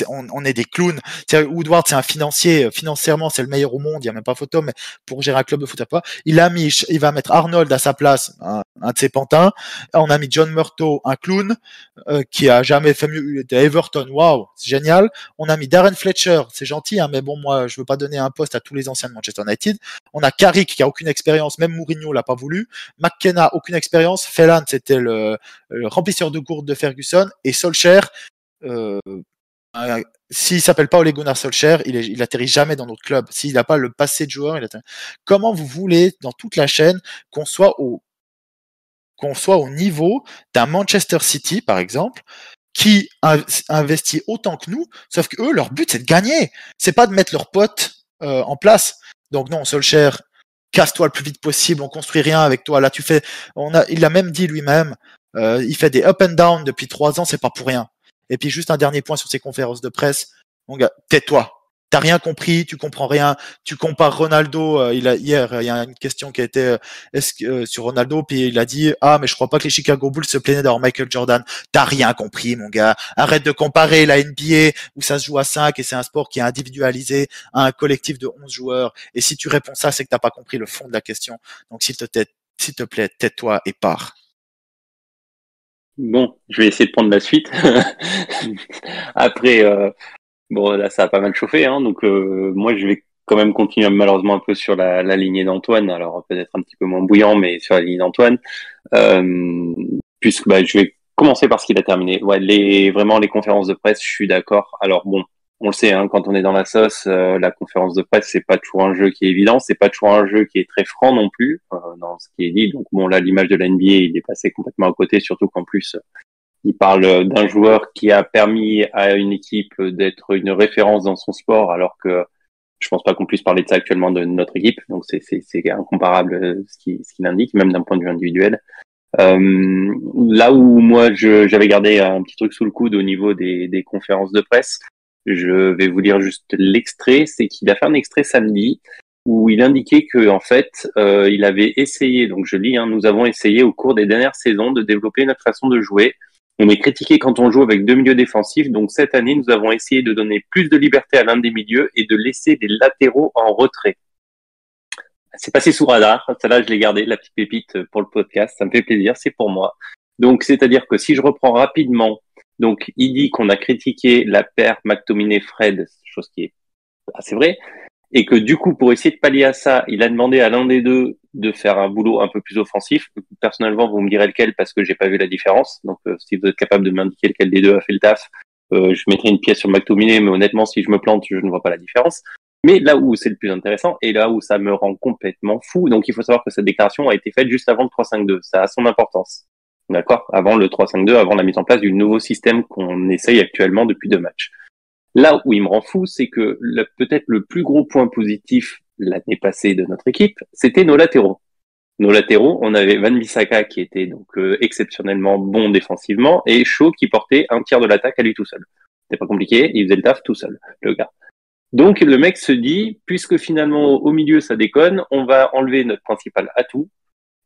On est des clowns. Woodward, c'est un financier. Financièrement, c'est le meilleur au monde. Il n'y a même pas photo, mais pour gérer un club de foot, il va mettre Arnold à sa place, un de ses pantins. On a mis John Murtough, un clown, qui a jamais fait mieux. Everton, waouh, c'est génial. On a mis Darren Fletcher, c'est gentil, hein, mais bon, moi, je veux pas donner un poste à tous les anciens de Manchester United. On a Carrick, qui a aucune expérience. Même Mourinho l'a pas voulu. McKenna, aucune expérience. Phelan, c'était le remplisseur de gourde de Ferguson. Et Solskjaer, s'il s'appelle pas Ole Gunnar Solskjaer, il atterrit jamais dans notre club. S'il n'a pas le passé de joueur, comment vous voulez, dans toute la chaîne, qu'on soit au niveau d'un Manchester City, par exemple, qui investit autant que nous, sauf que eux, leur but, c'est de gagner. C'est pas de mettre leurs potes en place. Donc non, Solskjaer, casse-toi le plus vite possible, on construit rien avec toi. Là, il l'a même dit lui-même, il fait des up and down depuis 3 ans, c'est pas pour rien. Et puis juste un dernier point sur ses conférences de presse. Mon gars, tais-toi. T'as rien compris, tu comprends rien. Tu compares Ronaldo. Hier, il y a une question qui a été sur Ronaldo, puis il a dit mais je crois pas que les Chicago Bulls se plaignaient d'avoir Michael Jordan. T'as rien compris, mon gars. Arrête de comparer la NBA où ça se joue à 5 et c'est un sport qui est individualisé à un collectif de 11 joueurs. Et si tu réponds ça, c'est que t'as pas compris le fond de la question. Donc s'il te plaît, tais-toi et pars. Bon, je vais essayer de prendre la suite. Après, bon, là, ça a pas mal chauffé, hein, donc moi, je vais quand même continuer malheureusement un peu sur la lignée d'Antoine, alors peut-être un petit peu moins bouillant, mais sur la lignée d'Antoine, puisque je vais commencer par ce qu'il a terminé. Ouais, vraiment les conférences de presse, je suis d'accord. Alors bon, on le sait, hein, quand on est dans la sauce, la conférence de presse, c'est pas toujours un jeu qui est évident, c'est pas toujours un jeu qui est très franc non plus dans ce qui est dit. Donc bon, là, l'image de la NBA, il est passé complètement à côté, surtout qu'en plus, il parle d'un joueur qui a permis à une équipe d'être une référence dans son sport, alors que Je pense pas qu'on puisse parler de ça actuellement de notre équipe, donc c'est incomparable ce qu'il indique, même d'un point de vue individuel. Là où moi j'avais gardé un petit truc sous le coude au niveau des conférences de presse, je vais vous lire juste l'extrait. C'est qu'il a fait un extrait samedi où il indiquait que en fait il avait essayé, donc je lis, nous avons essayé au cours des dernières saisons de développer notre façon de jouer. On est critiqué quand on joue avec 2 milieux défensifs, donc cette année nous avons essayé de donner plus de liberté à l'un des milieux et de laisser les latéraux en retrait. C'est passé sous radar, celle-là je l'ai gardé, la petite pépite pour le podcast, ça me fait plaisir, c'est pour moi. Donc c'est-à-dire que si je reprends rapidement, donc il dit qu'on a critiqué la paire McTominay-Fred, chose qui est assez vraie, et que du coup pour essayer de pallier à ça, il a demandé à l'un des deux de faire un boulot un peu plus offensif. Personnellement, vous me direz lequel parce que j'ai pas vu la différence, donc si vous êtes capable de m'indiquer lequel des deux a fait le taf, je mettrai une pièce sur McTominay, mais honnêtement si je me plante, je ne vois pas la différence. Mais là où c'est le plus intéressant, et là où ça me rend complètement fou, donc il faut savoir que cette déclaration a été faite juste avant le 3-5-2. Ça a son importance. D'accord? Avant le 3-5-2, avant la mise en place du nouveau système qu'on essaye actuellement depuis 2 matchs. Là où il me rend fou, c'est que peut-être le plus gros point positif l'année passée de notre équipe, c'était nos latéraux. Nos latéraux, on avait Wan-Bissaka qui était donc exceptionnellement bon défensivement et Shaw qui portait un tiers de l'attaque à lui tout seul. C'était pas compliqué, il faisait le taf tout seul, le gars. Donc le mec se dit, puisque finalement au milieu ça déconne, on va enlever notre principal atout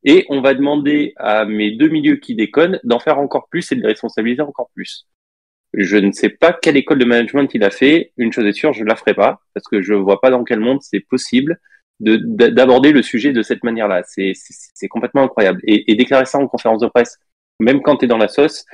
et on va demander à mes 2 milieux qui déconnent d'en faire encore plus et de les responsabiliser encore plus. Je ne sais pas quelle école de management il a fait. Une chose est sûre, je ne la ferai pas parce que je vois pas dans quel monde c'est possible d'aborder le sujet de cette manière-là. C'est complètement incroyable. Et déclarer ça en conférence de presse, même quand tu es dans la sauce,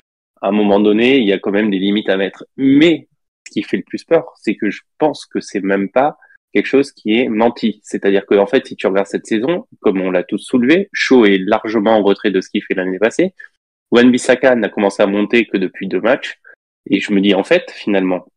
à un moment donné, il y a quand même des limites à mettre. Mais ce qui fait le plus peur, c'est que je pense que c'est même pas quelque chose qui est menti. C'est-à-dire que en fait, si tu regardes cette saison, comme on l'a tous soulevé, Shaw est largement en retrait de ce qu'il fait l'année passée. Wan-Bissaka n'a commencé à monter que depuis 2 matchs. Et je me dis, en fait, finalement,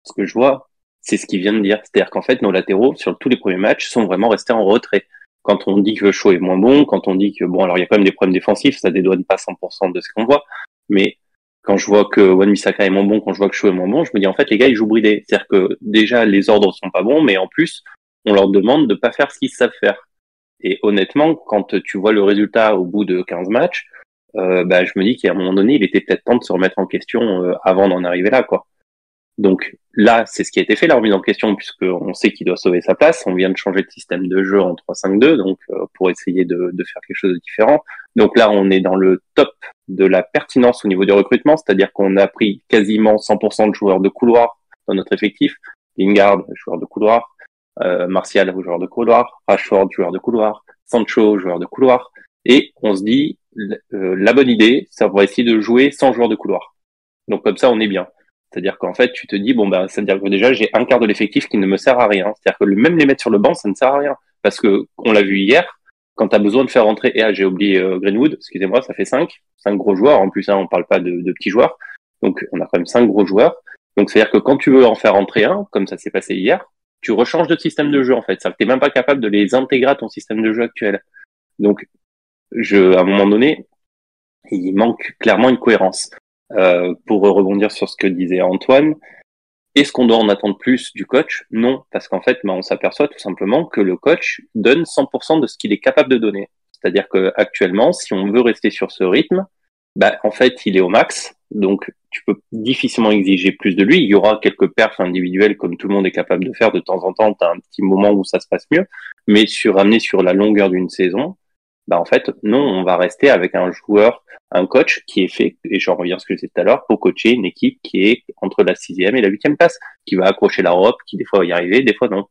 ce que je vois, c'est ce qu'il vient de dire. C'est-à-dire qu'en fait, nos latéraux, sur tous les premiers matchs, sont vraiment restés en retrait. Quand on dit que Shaw est moins bon, quand on dit que, bon, alors il y a quand même des problèmes défensifs, ça dédouane pas 100% de ce qu'on voit. Mais quand je vois que Wan-Bissaka est moins bon, quand je vois que Shaw est moins bon, je me dis, en fait, les gars, ils jouent bridés. C'est-à-dire que déjà, les ordres sont pas bons, mais en plus, on leur demande de pas faire ce qu'ils savent faire. Et honnêtement, quand tu vois le résultat au bout de 15 matchs, je me dis qu'à un moment donné, il était peut-être temps de se remettre en question avant d'en arriver là, quoi. Donc là, c'est ce qui a été fait, la remise en question, puisqu'on sait qu'il doit sauver sa place. On vient de changer de système de jeu en 3-5-2, donc pour essayer de faire quelque chose de différent. Donc là, on est dans le top de la pertinence au niveau du recrutement, c'est-à-dire qu'on a pris quasiment 100% de joueurs de couloir dans notre effectif. Lingard, joueur de couloir, Martial, joueur de couloir, Rashford, joueur de couloir, Sancho, joueur de couloir. Et on se dit, la bonne idée, ça va essayer de jouer sans joueur de couloir. Donc comme ça, on est bien. C'est-à-dire qu'en fait, tu te dis, c'est-à-dire que déjà, j'ai un quart de l'effectif qui ne me sert à rien. C'est-à-dire que même les mettre sur le banc, ça ne sert à rien. Parce que, on l'a vu hier, quand tu as besoin de faire rentrer, j'ai oublié Greenwood, excusez-moi, ça fait 5 gros joueurs. En plus, on parle pas de petits joueurs. Donc, on a quand même 5 gros joueurs. Donc, c'est-à-dire que quand tu veux en faire rentrer un, comme ça s'est passé hier, tu rechanges de système de jeu, en fait. C'est-à-dire que t'es même pas capable de les intégrer à ton système de jeu actuel. Donc, à un moment donné, il manque clairement une cohérence. Pour rebondir sur ce que disait Antoine, est-ce qu'on doit en attendre plus du coach? Non, parce qu'en fait, on s'aperçoit tout simplement que le coach donne 100% de ce qu'il est capable de donner. C'est-à-dire que actuellement, si on veut rester sur ce rythme, en fait, il est au max, donc tu peux difficilement exiger plus de lui. Il y aura quelques perfs individuels comme tout le monde est capable de faire de temps en temps. Tu as un petit moment où ça se passe mieux, mais amener sur la longueur d'une saison, en fait, non, on va rester avec un coach qui est fait, et j'en reviens à ce que je disais tout à l'heure, pour coacher une équipe qui est entre la 6e et la 8e place, qui va accrocher la Europe, qui des fois va y arriver, des fois non.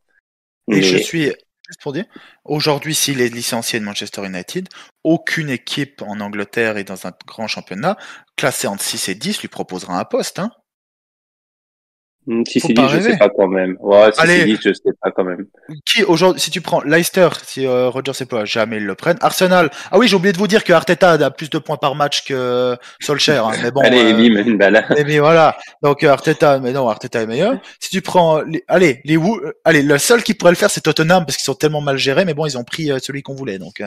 Et je suis, juste pour dire, aujourd'hui, s'il est licencié de Manchester United, aucune équipe en Angleterre et dans un grand championnat, classée entre 6 et 10, lui proposera un poste, hein. Si c'est 10, je sais pas quand même. Ouais, si c'est 10, je sais pas quand même. Qui aujourd'hui, si tu prends Leicester, si Roger sait pas, jamais ils le prennent. Arsenal. Ah oui, j'ai oublié de vous dire que Arteta a plus de points par match que Solskjaer, hein, mais bon. Allez, bim, mais voilà. Donc Arteta est meilleur. Si tu prends, le seul qui pourrait le faire, c'est Tottenham parce qu'ils sont tellement mal gérés, mais bon, ils ont pris celui qu'on voulait, donc.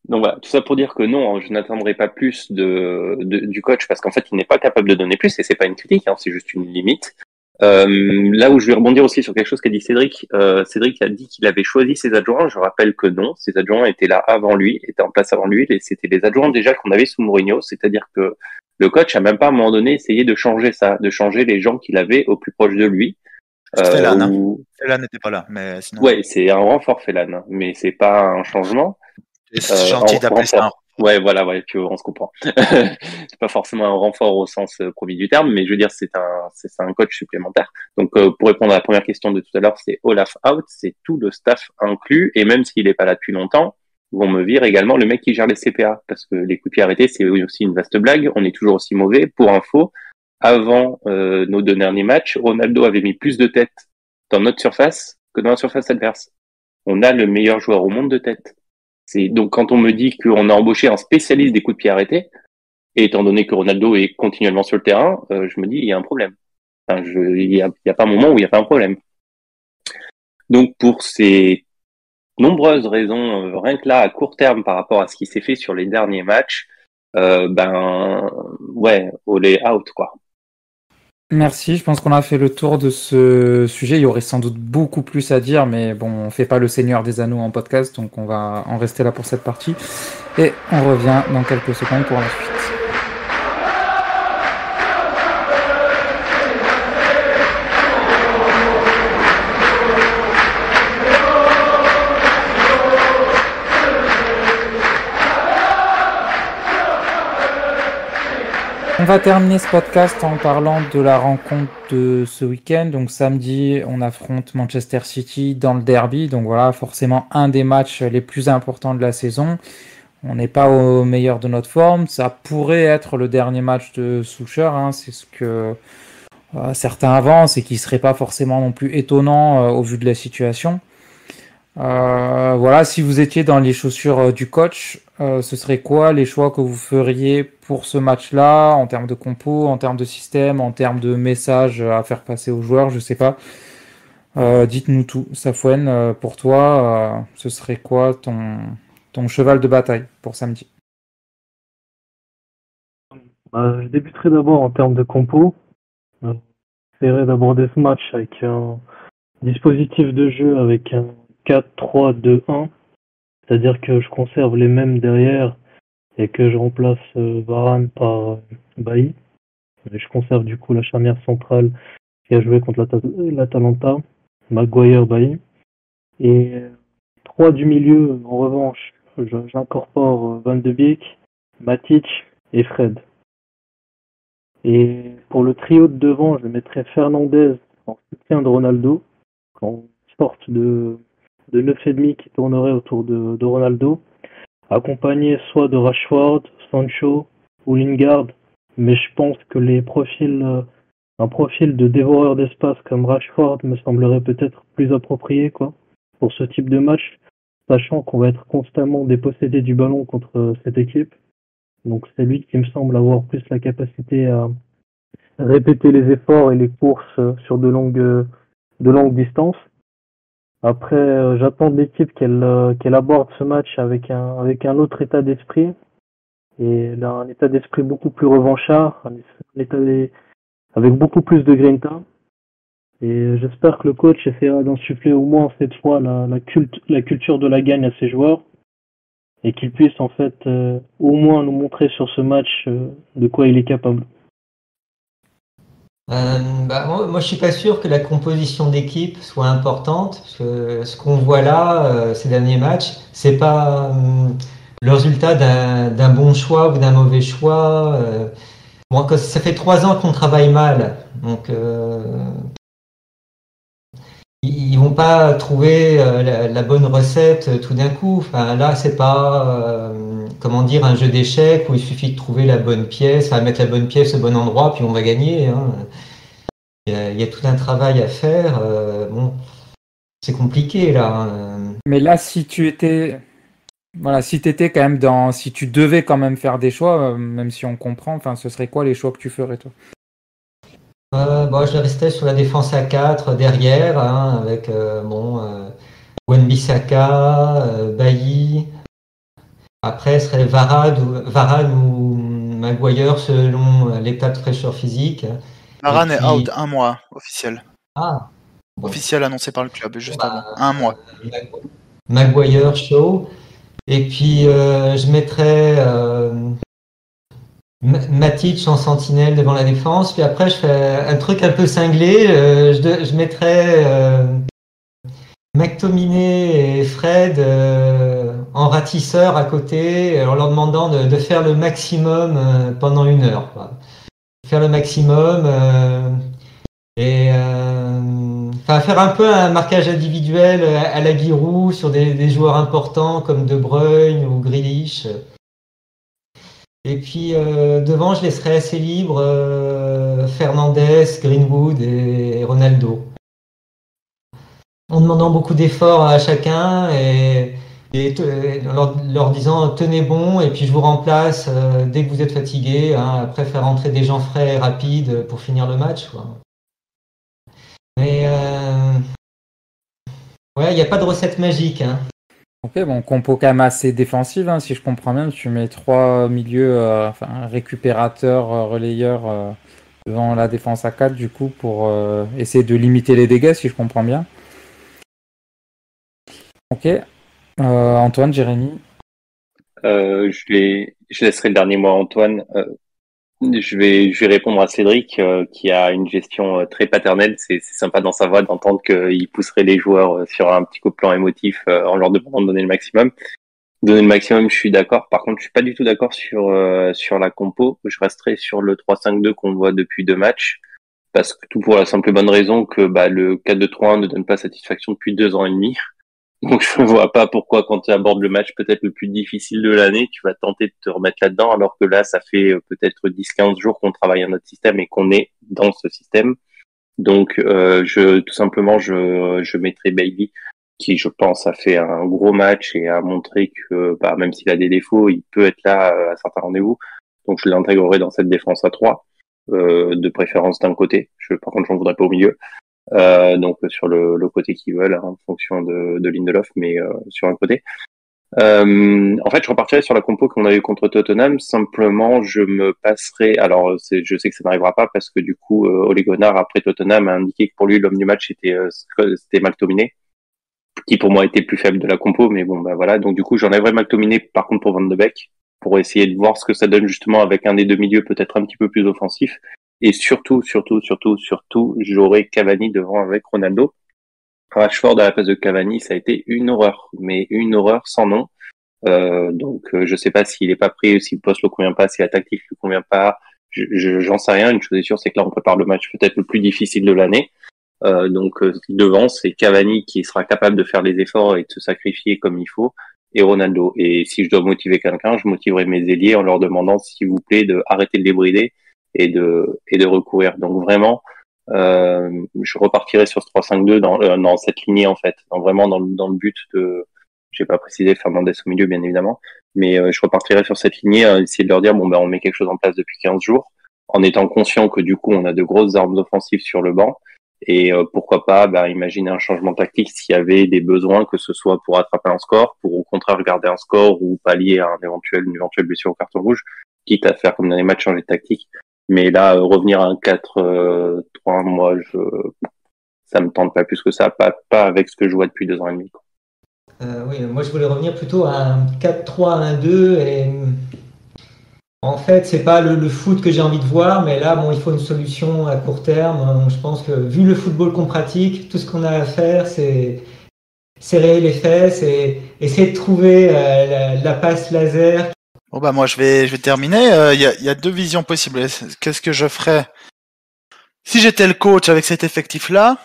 Donc voilà, tout ça pour dire que non, je n'attendrai pas plus du coach parce qu'en fait, il n'est pas capable de donner plus et c'est pas une critique, c'est juste une limite. Là où je vais rebondir aussi sur quelque chose qu'a dit Cédric, Cédric a dit qu'il avait choisi ses adjoints. Je rappelle que non, ses adjoints étaient là avant lui, étaient en place avant lui, et c'était les adjoints déjà qu'on avait sous Mourinho, c'est-à-dire que le coach a même pas à un moment donné essayé de changer ça, de changer les gens qu'il avait au plus proche de lui. Felan n'était pas là, mais sinon. Ouais, c'est un renfort Felan, hein, mais c'est pas un changement. C'est gentil d'appeler ça un renfort. Ouais, voilà, ouais, on se comprend. C'est pas forcément un renfort au sens premier du terme, mais je veux dire, c'est un coach supplémentaire. Donc, pour répondre à la première question de tout à l'heure, c'est Olaf out, c'est tout le staff inclus, et même s'il est pas là depuis longtemps, vont me virer également le mec qui gère les CPA, parce que les coups de pied arrêtés, c'est aussi une vaste blague, on est toujours aussi mauvais. Pour info, avant nos 2 derniers matchs, Ronaldo avait mis plus de têtes dans notre surface que dans la surface adverse. On a le meilleur joueur au monde de tête. Donc quand on me dit qu'on a embauché un spécialiste des coups de pied arrêtés, et étant donné que Ronaldo est continuellement sur le terrain, je me dis il y a un problème. Enfin, il y a pas un moment où il n'y a pas un problème. Donc pour ces nombreuses raisons, rien que là à court terme par rapport à ce qui s'est fait sur les derniers matchs, ouais, olé out quoi. Merci, je pense qu'on a fait le tour de ce sujet. Il y aurait sans doute beaucoup plus à dire, mais bon, on fait pas le Seigneur des Anneaux en podcast, donc on va en rester là pour cette partie. Et on revient dans quelques secondes pour la suite. On va terminer ce podcast en parlant de la rencontre de ce week-end. Donc samedi, on affronte Manchester City dans le derby. Donc voilà, forcément un des matchs les plus importants de la saison. On n'est pas au meilleur de notre forme. Ça pourrait être le dernier match de Soucher. C'est ce que certains avancent et qui ne serait pas forcément non plus étonnant au vu de la situation. Voilà, si vous étiez dans les chaussures du coach, ce serait quoi les choix que vous feriez pour ce match-là, en termes de compo, en termes de système, en termes de messages à faire passer aux joueurs, je sais pas. Dites-nous tout. Safouane, pour toi, ce serait quoi ton cheval de bataille pour samedi? Je débuterai d'abord en termes de compo. J'essaierai d'aborder ce match avec un dispositif de jeu avec un 4-3-2-1, c'est-à-dire que je conserve les mêmes derrière et que je remplace Varane par Bailly. Je conserve du coup la charnière centrale qui a joué contre l'Atalanta, Maguire, Bailly. Et 3 du milieu, en revanche, j'incorpore Van de Beek, Matic et Fred. Et pour le trio de devant, je mettrai Fernandez en soutien de Ronaldo, en sorte de 9,5 qui tournerait autour de Ronaldo, accompagné soit de Rashford, Sancho ou Lingard, mais je pense que un profil de dévoreur d'espace comme Rashford me semblerait peut-être plus approprié pour ce type de match, sachant qu'on va être constamment dépossédé du ballon contre cette équipe. Donc c'est lui qui me semble avoir plus la capacité à répéter les efforts et les courses sur de longues distances. Après, j'attends de l'équipe qu'elle aborde ce match avec un autre état d'esprit. Et là, un état d'esprit beaucoup plus revanchard, avec beaucoup plus de grinta. Et j'espère que le coach essaiera d'insuffler au moins cette fois la culture de la gagne à ses joueurs. Et qu'il puisse en fait au moins nous montrer sur ce match de quoi il est capable. Moi, je suis pas sûr que la composition d'équipe soit importante, parce que ce qu'on voit là, ces derniers matchs, c'est pas le résultat d'un bon choix ou d'un mauvais choix. Ça fait 3 ans qu'on travaille mal, donc ils vont pas trouver la bonne recette tout d'un coup. Enfin, là, c'est pas un jeu d'échecs où il suffit de trouver la bonne pièce, mettre la bonne pièce au bon endroit, puis on va gagner. Il y a tout un travail à faire. C'est compliqué là. Mais là, si tu étais quand même si tu devais quand même faire des choix, même si on comprend, ce serait quoi les choix que tu ferais toi? Je restais sur la défense à 4 derrière, avec Wan-Bissaka, Bailly. Après, ce serait Varane ou Maguire selon l'état de fraîcheur physique. Varane Et est puis- out 1 mois, officiel. Ah, bon. Officiel annoncé par le club, juste Bah, avant. 1 mois. Maguire, Shaw. Et puis, je mettrais Matic en sentinelle devant la défense. Puis après, je fais un truc un peu cinglé. Je mettrais McTominay et Fred en ratisseur à côté, en leur demandant de faire le maximum pendant 1 heure, quoi. Faire le maximum et enfin, faire un peu un marquage individuel à la Giroud sur des joueurs importants comme De Bruyne ou Grealish. Et puis devant, je laisserai assez libre Fernandes, Greenwood et Ronaldo. En demandant beaucoup d'efforts à chacun et leur disant tenez bon et puis je vous remplace dès que vous êtes fatigué. Hein, après faire entrer des gens frais et rapides pour finir le match, quoi. Mais ouais, il n'y a pas de recette magique. Hein. Ok, bon, compo quand même assez défensive, hein, si je comprends bien. Tu mets 3 milieux, enfin, récupérateurs, relayeurs devant la défense à 4, du coup, pour essayer de limiter les dégâts, si je comprends bien. Ok. Antoine, Jérémy. Je laisserai le dernier mot à Antoine. Je vais répondre à Cédric qui a une gestion très paternelle. C'est sympa dans sa voix d'entendre qu'il pousserait les joueurs sur un petit coup de plan émotif en leur demandant de donner le maximum. Donner le maximum, je suis d'accord. Par contre, je suis pas du tout d'accord sur la compo. Je resterai sur le 3-5-2 qu'on voit depuis 2 matchs. Parce que tout pour la simple et bonne raison que le 4-2-3-1 ne donne pas satisfaction depuis 2 ans et demi. Donc je ne vois pas pourquoi quand tu abordes le match peut-être le plus difficile de l'année, tu vas tenter de te remettre là-dedans alors que là, ça fait peut-être 10-15 jours qu'on travaille à notre système et qu'on est dans ce système. Donc tout simplement, je mettrai Bailey qui, je pense, a fait un gros match et a montré que même s'il a des défauts, il peut être là à certains rendez-vous. Donc je l'intégrerai dans cette défense à 3, de préférence d'un côté. Par contre, j'en voudrais pas au milieu. Donc sur le côté qu'ils veulent, hein, en fonction de Lindelof, mais sur un côté. En fait, je repartirai sur la compo qu'on a eu contre Tottenham. Simplement, je me passerai. Alors, je sais que ça n'arrivera pas parce que du coup, Ole Gunnar après Tottenham a indiqué que pour lui l'homme du match c'était McTominay, qui pour moi était plus faible de la compo. Mais bon, voilà. Donc du coup, j'enlèverai McTominay par contre pour Van de Beek pour essayer de voir ce que ça donne justement avec un des deux milieux peut-être un petit peu plus offensif. Et surtout, j'aurai Cavani devant avec Ronaldo. Rashford à la place de Cavani, ça a été une horreur, mais une horreur sans nom. Donc, je sais pas s'il est pas pris, si le poste le convient pas, si la tactique lui convient pas. J'en sais rien. Une chose est sûre, c'est que là, on prépare le match peut-être le plus difficile de l'année. Donc, devant, c'est Cavani qui sera capable de faire les efforts et de se sacrifier comme il faut, et Ronaldo. Et si je dois motiver quelqu'un, je motiverai mes ailiers en leur demandant, s'il vous plaît, de arrêter de débrider et de recourir. Donc vraiment, je repartirai sur ce 3-5-2 dans cette lignée en fait, vraiment dans le but de, j'ai pas précisé Fernandes au milieu bien évidemment, mais je repartirai sur cette lignée, essayer de leur dire on met quelque chose en place depuis 15 jours, en étant conscient que du coup on a de grosses armes offensives sur le banc. Et pourquoi pas imaginer un changement tactique s'il y avait des besoins, que ce soit pour attraper un score, pour au contraire garder un score ou pallier à une éventuelle blessure au carton rouge, quitte à faire comme dans les matchs changer de tactique. Mais là, revenir à un 4-3, moi, ça me tente pas plus que ça, pas avec ce que je vois depuis 2 ans et demi. Oui, moi je voulais revenir plutôt à un 4-3-1-2 et en fait, c'est pas le foot que j'ai envie de voir, mais là, il faut une solution à court terme. Je pense que vu le football qu'on pratique, tout ce qu'on a à faire, c'est serrer les fesses et essayer de trouver la passe laser. Bon moi je vais terminer. Il y a deux visions possibles. Qu'est-ce que je ferais si j'étais le coach avec cet effectif-là,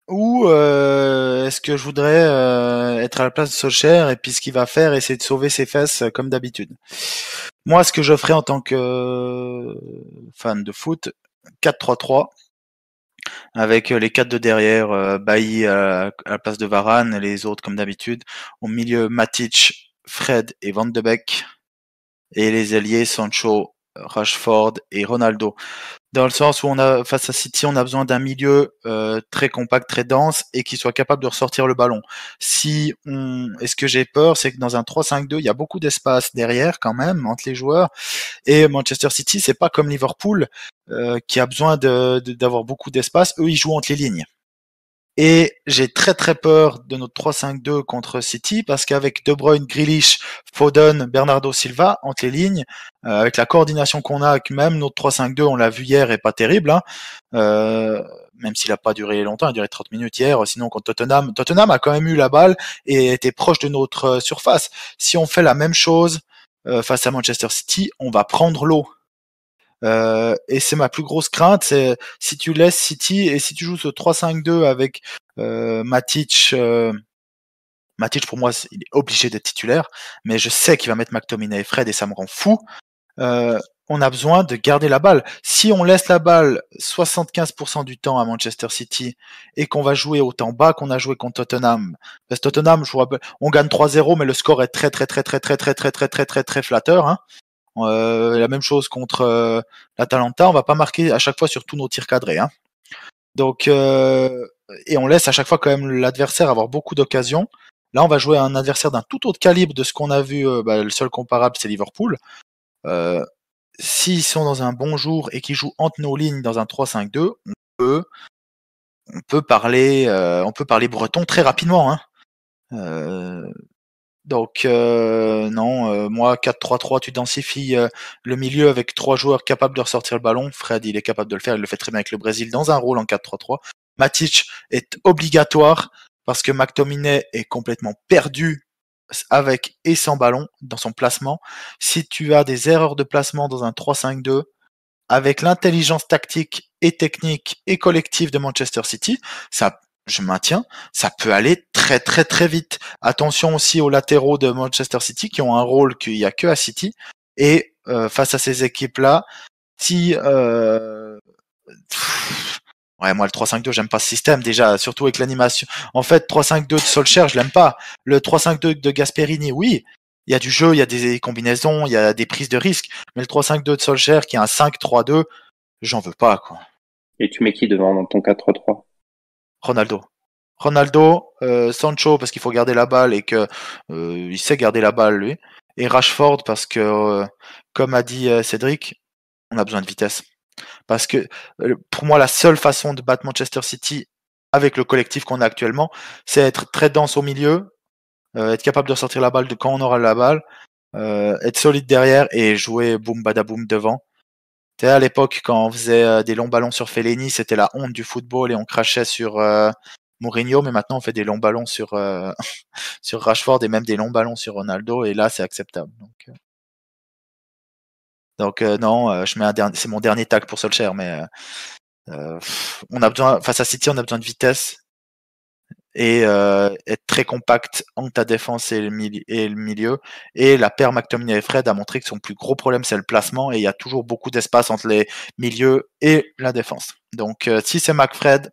ou est-ce que je voudrais être à la place de Solskjaer et puis ce qu'il va faire, essayer de sauver ses fesses comme d'habitude. Moi, ce que je ferais en tant que fan de foot, 4-3-3, avec les 4 de derrière, Bailly à la place de Varane et les autres comme d'habitude. Au milieu, Matic, Fred et Van de Beek. Et les alliés, Sancho, Rashford et Ronaldo. Dans le sens où face à City, on a besoin d'un milieu très compact, très dense et qui soit capable de ressortir le ballon. Et ce que j'ai peur, c'est que dans un 3-5-2, il y a beaucoup d'espace derrière quand même entre les joueurs. Et Manchester City, c'est pas comme Liverpool qui a besoin d'avoir beaucoup d'espace. Eux, ils jouent entre les lignes. Et j'ai très très peur de notre 3-5-2 contre City parce qu'avec De Bruyne, Grealish, Foden, Bernardo Silva entre les lignes, avec la coordination qu'on a, avec même notre 3-5-2, on l'a vu hier, est pas terrible, hein, même s'il a pas duré longtemps, il a duré 30 minutes hier. Sinon contre Tottenham a quand même eu la balle et était proche de notre surface. Si on fait la même chose face à Manchester City, on va prendre l'eau. Et c'est ma plus grosse crainte, c'est si tu laisses City et si tu joues ce 3-5-2 avec Matic, Matic pour moi il est obligé d'être titulaire, mais je sais qu'il va mettre McTominay et Fred et ça me rend fou. On a besoin de garder la balle. Si on laisse la balle 75% du temps à Manchester City et qu'on va jouer autant bas qu'on a joué contre Tottenham, parce que Tottenham, je vous rappelle, on gagne 3-0, mais le score est très flatteur, hein. La même chose contre l'Atalanta, on va pas marquer à chaque fois sur tous nos tirs cadrés, hein. Donc et on laisse à chaque fois quand même l'adversaire avoir beaucoup d'occasions. Là, on va jouer à un adversaire d'un tout autre calibre de ce qu'on a vu. Le seul comparable, c'est Liverpool. S'ils sont dans un bon jour et qu'ils jouent entre nos lignes dans un 3-5-2, on peut parler breton très rapidement, hein. Donc non, moi 4-3-3, tu densifies le milieu avec 3 joueurs capables de ressortir le ballon. Fred, il est capable de le faire, il le fait très bien avec le Brésil dans un rôle en 4-3-3. Matic est obligatoire parce que McTominay est complètement perdu avec et sans ballon dans son placement. Si tu as des erreurs de placement dans un 3-5-2, avec l'intelligence tactique et technique et collective de Manchester City, je maintiens, ça peut aller très très très vite. Attention aussi aux latéraux de Manchester City qui ont un rôle qu'il n'y a que à City. Et face à ces équipes-là, ouais, moi le 3-5-2, j'aime pas ce système déjà, surtout avec l'animation. En fait, 3-5-2 de Solskjaer, je l'aime pas. Le 3-5-2 de Gasperini, oui, il y a du jeu, il y a des combinaisons, il y a des prises de risques. Mais le 3-5-2 de Solskjaer qui est un 5-3-2, j'en veux pas, quoi. Et tu mets qui devant dans ton 4-3-3? Ronaldo, Sancho parce qu'il faut garder la balle et que il sait garder la balle lui, et Rashford parce que comme a dit Cédric, on a besoin de vitesse. Parce que pour moi la seule façon de battre Manchester City avec le collectif qu'on a actuellement, c'est être très dense au milieu, être capable de ressortir la balle quand on aura la balle, être solide derrière et jouer boum badaboum devant. Tu sais, à l'époque, quand on faisait des longs ballons sur Fellaini, c'était la honte du football et on crachait sur Mourinho, mais maintenant on fait des longs ballons sur sur Rashford et même des longs ballons sur Ronaldo et là c'est acceptable. Donc non, c'est mon dernier tag pour Solskjaer, mais on a besoin face à City, on a besoin de vitesse et être très compact entre ta défense et le milieu. Et la paire McTominay et Fred a montré que son plus gros problème c'est le placement et il y a toujours beaucoup d'espace entre les milieux et la défense. Donc si c'est McFred,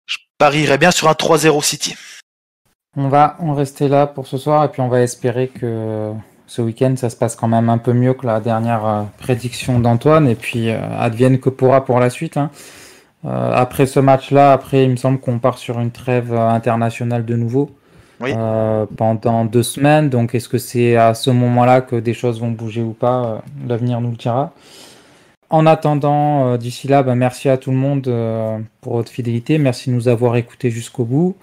je parierais bien sur un 3-0 City. On va en rester là pour ce soir et puis on va espérer que ce week-end ça se passe quand même un peu mieux que la dernière prédiction d'Antoine et puis advienne que pourra pour la suite, hein. Après ce match-là, il me semble qu'on part sur une trêve internationale de nouveau. Oui. Pendant 2 semaines. Donc, est-ce que c'est à ce moment-là que des choses vont bouger ou pas? L'avenir nous le dira. En attendant, d'ici là, merci à tout le monde pour votre fidélité. Merci de nous avoir écoutés jusqu'au bout.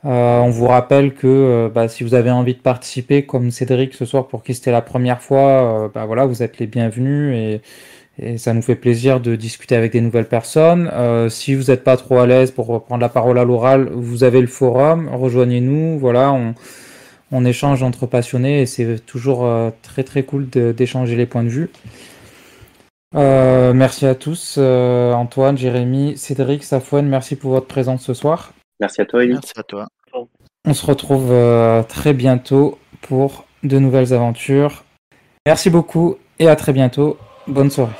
On vous rappelle que si vous avez envie de participer, comme Cédric ce soir, pour qui c'était la première fois, voilà, vous êtes les bienvenus et ça nous fait plaisir de discuter avec des nouvelles personnes. Si vous n'êtes pas trop à l'aise pour prendre la parole à l'oral, vous avez le forum, rejoignez-nous. Voilà, on échange entre passionnés et c'est toujours très très cool d'échanger les points de vue. Merci à tous, Antoine, Jérémy, Cédric, Safouane, merci pour votre présence ce soir. Merci à toi, Eli. Merci à toi. On se retrouve très bientôt pour de nouvelles aventures. Merci beaucoup et à très bientôt. Bonne soirée.